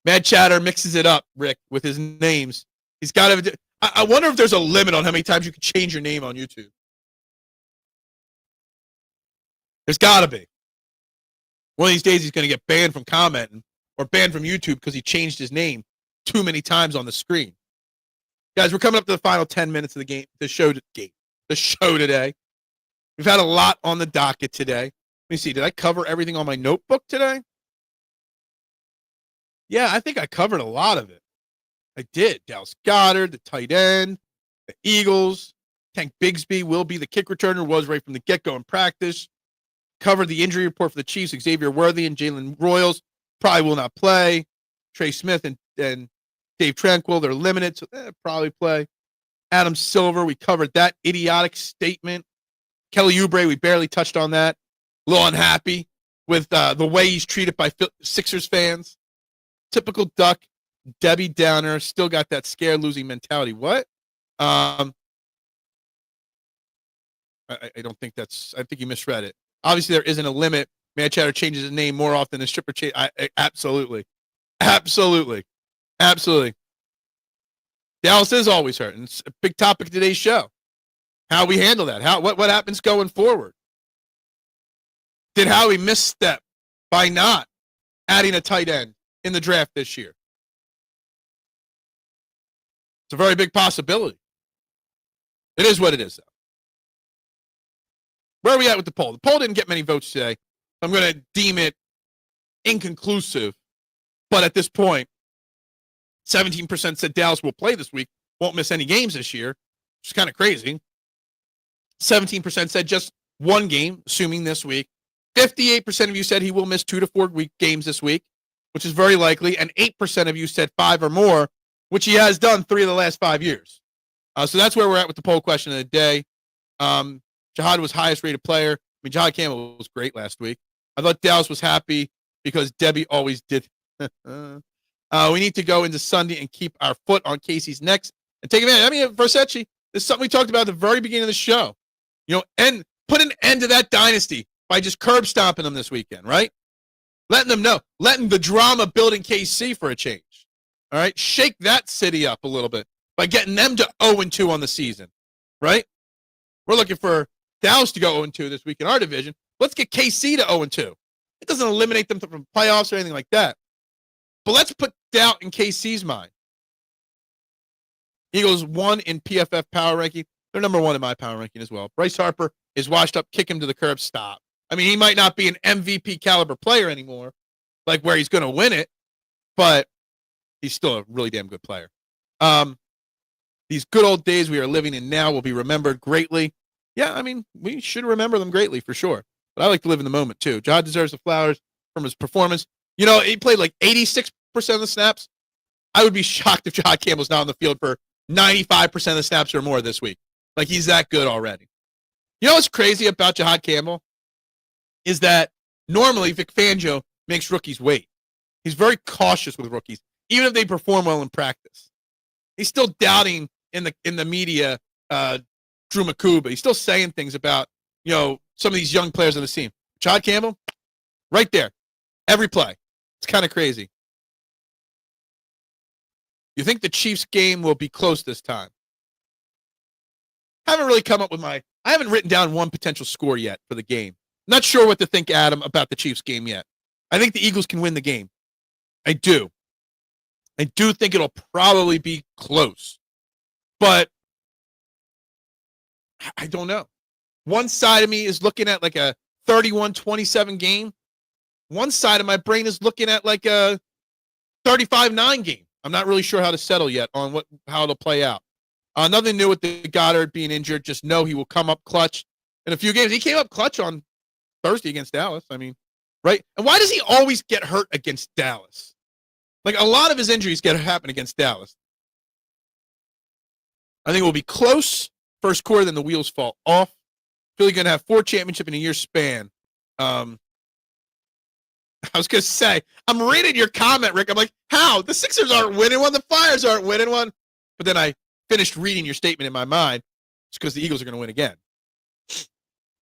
Mad Chatter mixes it up, Rick, with his names. He's got to. I wonder if there's a limit on how many times you can change your name on YouTube. There's got to be. One of these days he's going to get banned from commenting or banned from YouTube because he changed his name too many times on the screen. Guys, we're coming up to the final 10 minutes of the game, the show today. We've had a lot on the docket today. Let me see. Did I cover everything on my notebook today? Yeah, I think I covered a lot of it. I did. Dallas Goedert, the tight end, the Eagles. Tank Bigsby will be the kick returner, was right from the get-go in practice. Covered the injury report for the Chiefs. Xavier Worthy and Jalen Royals probably will not play. Trey Smith and Dave Tranquill, they're limited, so they'll probably play. Adam Silver, we covered that idiotic statement. Kelly Oubre, we barely touched on that. A little unhappy with the way he's treated by Sixers fans. Typical Duck, Debbie Downer, still got that scared losing mentality. What? I don't think that's, I think you misread it. Obviously, there isn't a limit. Mad Chatter changes his name more often than stripper change. Absolutely. Dallas is always hurt, and it's a big topic of today's show. How we handle that. What happens going forward? Did Howie misstep by not adding a tight end in the draft this year? It's a very big possibility. It is what it is, though. Where are we at with the poll? The poll didn't get many votes today. I'm going to deem it inconclusive. But at this point, 17% said Dallas will play this week, won't miss any games this year, which is kind of crazy. 17% said just one game, assuming this week. 58% of you said he will miss 2 to 4 week games this week, which is very likely. And 8% of you said 5 or more, which he has done 3 of the last 5 years. So that's where we're at with the poll question of the day. Jihaad was highest rated player. I mean, Jihaad Campbell was great last week. I thought Dallas was happy because Debbie always did. We need to go into Sunday and keep our foot on Casey's necks and take advantage. I mean, Versace, this is something we talked about at the very beginning of the show. And put an end to that dynasty by just curb stomping them this weekend, right? Letting them know. Letting the drama build in KC for a change. All right? Shake that city up a little bit by getting them to 0-2 on the season, right? We're looking for Dallas to go 0-2 this week in our division. Let's get KC to 0-2. It doesn't eliminate them from playoffs or anything like that. But let's put doubt in KC's mind. Eagles 1 in PFF power ranking. They're number 1 in my power ranking as well. Bryce Harper is washed up. Kick him to the curb. Stop. I mean, he might not be an MVP caliber player anymore, like where he's going to win it, but he's still a really damn good player. These good old days we are living in now will be remembered greatly. Yeah, I mean, we should remember them greatly for sure. But I like to live in the moment too. Jihaad deserves the flowers from his performance. You know, he played like 86% of the snaps. I would be shocked if Jihaad Campbell's not on the field for 95% of the snaps or more this week. Like, he's that good already. You know what's crazy about Jihaad Campbell is that normally Vic Fangio makes rookies wait. He's very cautious with rookies, even if they perform well in practice. He's still doubting in the media Drew Makuba. He's still saying things about, you know, some of these young players on the team. Jihaad Campbell, right there, every play. It's kind of crazy. You think the Chiefs game will be close this time? I haven't really come up with I haven't written down one potential score yet for the game. Not sure what to think, Adam, about the Chiefs game yet. I think the Eagles can win the game. I do. I do think it'll probably be close. But I don't know. One side of me is looking at like a 31-27 game. One side of my brain is looking at like a 35-9 game. I'm not really sure how to settle yet on how it'll play out. Nothing new with the Goddard being injured. Just know he will come up clutch in a few games. He came up clutch on Thursday against Dallas. I mean, right? And why does he always get hurt against Dallas? Like, a lot of his injuries happen against Dallas. I think it will be close first quarter, then the wheels fall off. Philly going to have 4 championships in a year span. I was going to say, I'm reading your comment, Rick. I'm like, how? The Sixers aren't winning one. The Flyers aren't winning one. But then I finished reading your statement in my mind. It's because the Eagles are going to win again.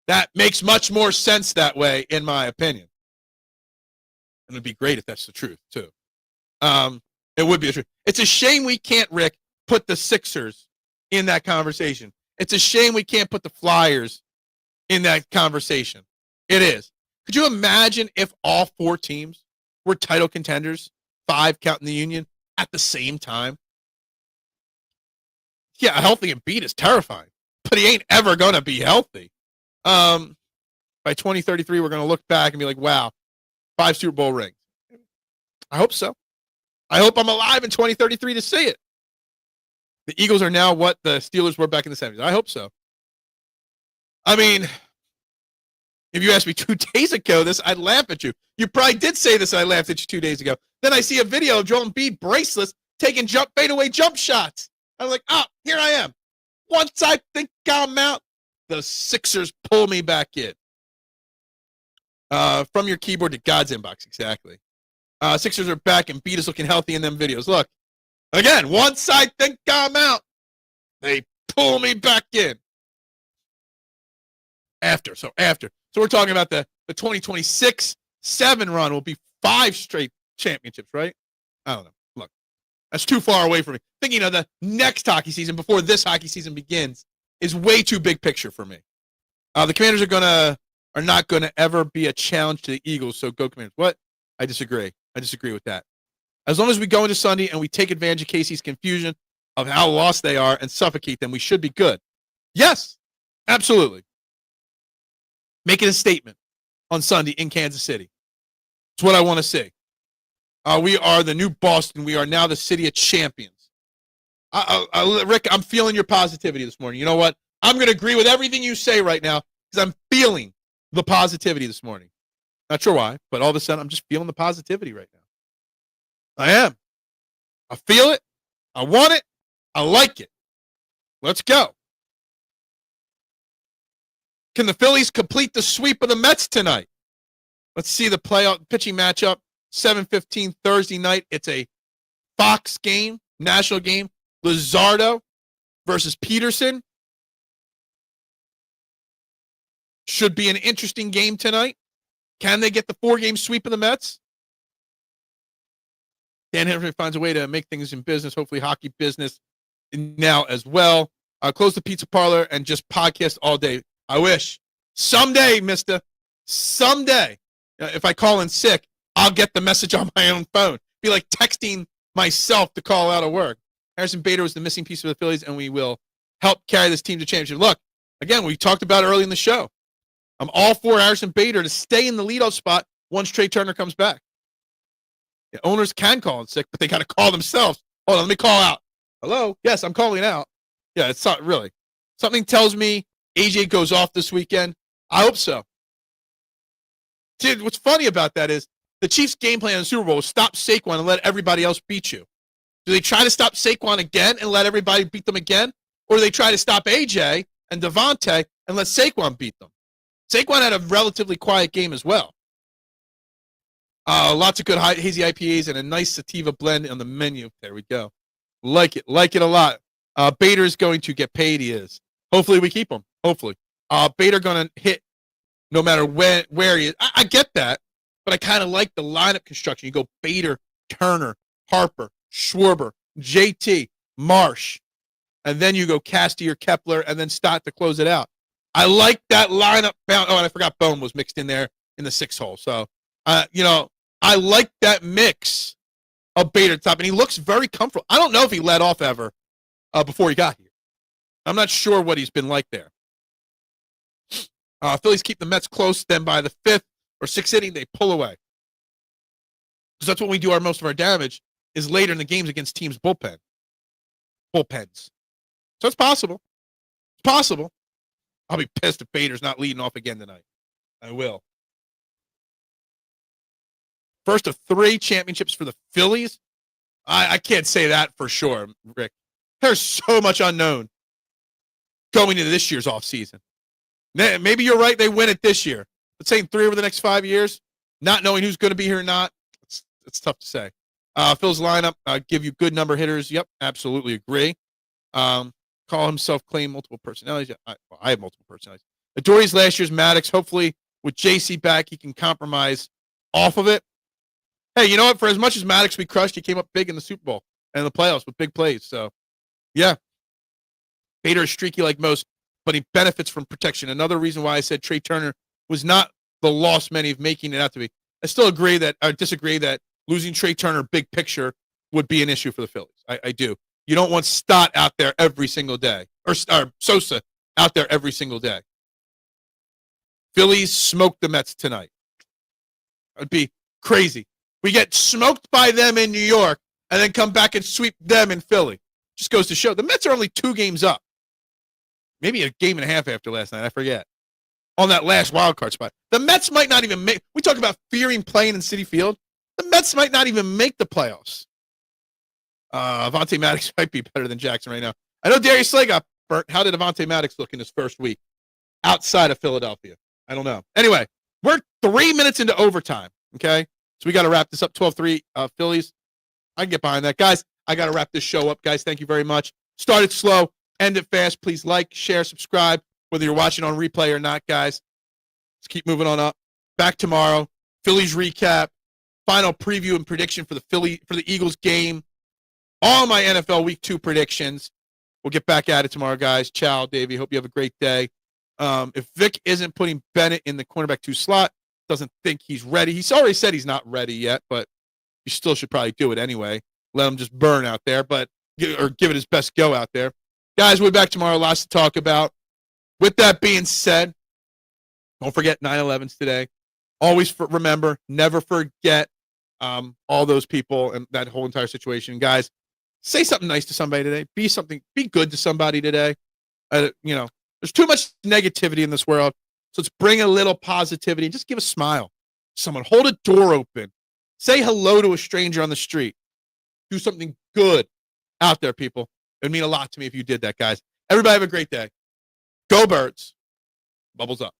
That makes much more sense that way, in my opinion. And it would be great if that's the truth, too. It would be the truth. It's a shame we can't, Rick, put the Sixers in that conversation. It's a shame we can't put the Flyers in that conversation. It is. Could you imagine if all 4 teams were title contenders, 5 counting the Union, at the same time? Yeah, a healthy Embiid is terrifying, but he ain't ever going to be healthy. By 2033, we're going to look back and be like, wow, 5 Super Bowl rings. I hope so. I hope I'm alive in 2033 to see it. The Eagles are now what the Steelers were back in the 70s. I hope so. I mean, if you asked me 2 days ago this, I'd laugh at you. You probably did say this, and I laughed at you 2 days ago. Then I see a video of Joel Embiid bracelets taking fadeaway jump shots. I'm like, oh, here I am. Once I think I'm out, the Sixers pull me back in. From your keyboard to God's inbox, exactly. Sixers are back, and Embiid is looking healthy in them videos. Look, again, once I think I'm out, they pull me back in. After. So we're talking about the 2026-7 run will be 5 straight championships, right? I don't know. Look, that's too far away from me. Thinking of the next hockey season before this hockey season begins is way too big picture for me. The Commanders are not gonna ever be a challenge to the Eagles. So go Commanders. What? I disagree. I disagree with that. As long as we go into Sunday and we take advantage of Casey's confusion of how lost they are and suffocate them, we should be good. Yes, absolutely. Making a statement on Sunday in Kansas City. It's what I want to see. We are the new Boston. We are now the city of champions. Rick, I'm feeling your positivity this morning. You know what? I'm going to agree with everything you say right now because I'm feeling the positivity this morning. Not sure why, but all of a sudden I'm just feeling the positivity right now. I am. I feel it. I want it. I like it. Let's go. Can the Phillies complete the sweep of the Mets tonight? Let's see the playoff pitching matchup. 7:15 Thursday night. It's a Fox game, national game. Luzardo versus Peterson. Should be an interesting game tonight. Can they get the 4-game sweep of the Mets? Dan Henry finds a way to make things in business, hopefully hockey business now as well. Close the pizza parlor and just podcast all day. I wish. Someday, mister. Someday. If I call in sick, I'll get the message on my own phone. Be like texting myself to call out of work. Harrison Bader was the missing piece of the Phillies, and we will help carry this team to championship. Look, again, we talked about it early in the show. I'm all for Harrison Bader to stay in the leadoff spot once Trea Turner comes back. The owners can call in sick, but they got to call themselves. Hold on, let me call out. Hello? Yes, I'm calling out. Yeah, it's not really. Something tells me AJ goes off this weekend. I hope so. Dude, what's funny about that is the Chiefs' game plan in the Super Bowl was stop Saquon and let everybody else beat you. Do they try to stop Saquon again and let everybody beat them again? Or do they try to stop AJ and Devontae and let Saquon beat them? Saquon had a relatively quiet game as well. Lots of good hazy IPAs and a nice sativa blend on the menu. There we go. Like it a lot. Bader's going to get paid. He is. Hopefully we keep him. Hopefully. Bader going to hit no matter where he is. I get that, but I kind of like the lineup construction. You go Bader, Turner, Harper, Schwarber, JT, Marsh, and then you go Casty or Kepler, and then Stott to close it out. I like that lineup. Oh, and I forgot Bone was mixed in there in the 6 hole. So, I like that mix of Bader top, and he looks very comfortable. I don't know if he let off ever before he got here. I'm not sure what he's been like there. Phillies keep the Mets close. Then by the 5th or 6th inning, they pull away. Because that's when we do most of our damage is later in the games against teams' bullpens. So it's possible. It's possible. I'll be pissed if Bader's not leading off again tonight. I will. First of 3 championships for the Phillies. I can't say that for sure, Rick. There's so much unknown going into this year's offseason. Maybe you're right, they win it this year. But saying 3 over the next 5 years, not knowing who's going to be here or not, it's tough to say. Phil's lineup, give you good number hitters. Yep, absolutely agree. Call himself claim multiple personalities. I have multiple personalities. Adori's last year's Maddox. Hopefully, with JC back, he can compromise off of it. Hey, you know what? For as much as Maddox we crushed, he came up big in the Super Bowl and the playoffs with big plays. So, yeah. Bader is streaky like most, but he benefits from protection. Another reason why I said Trea Turner was not the loss many of making it out to be. I still disagree that losing Trea Turner big picture would be an issue for the Phillies. I do. You don't want Stott out there every single day, or Sosa out there every single day. Phillies smoked the Mets tonight. That'd be crazy. We get smoked by them in New York and then come back and sweep them in Philly. Just goes to show. The Mets are only 2 games up. Maybe a game and a half after last night. I forget. On that last wild card spot. The Mets might not even make. We talk about fearing playing in Citi Field. The Mets might not even make the playoffs. Avonte Maddox might be better than Jackson right now. I know Darius Slay got burnt. How did Avonte Maddox look in his first week outside of Philadelphia? I don't know. Anyway, we're 3 minutes into overtime, okay? So we got to wrap this up. 12-3 Phillies. I can get behind that. Guys, I got to wrap this show up. Guys, thank you very much. Start it slow. End it fast. Please like, share, subscribe, whether you're watching on replay or not, guys. Let's keep moving on up. Back tomorrow. Phillies recap. Final preview and prediction for the Eagles game. All my NFL Week 2 predictions. We'll get back at it tomorrow, guys. Ciao, Davey. Hope you have a great day. If Vic isn't putting Bennett in the cornerback 2 slot, doesn't think he's ready. He's already said he's not ready yet, but you still should probably do it anyway. Let him just burn out there, or give it his best go out there. Guys, we'll be back tomorrow. Lots to talk about. With that being said, don't forget 9/11's today. Always remember, never forget all those people and that whole entire situation. Guys, say something nice to somebody today. Be good to somebody today. There's too much negativity in this world. So let's bring a little positivity and just give a smile to someone. Hold a door open. Say hello to a stranger on the street. Do something good out there, people. It would mean a lot to me if you did that, guys. Everybody have a great day. Go Birds. Bubbles up.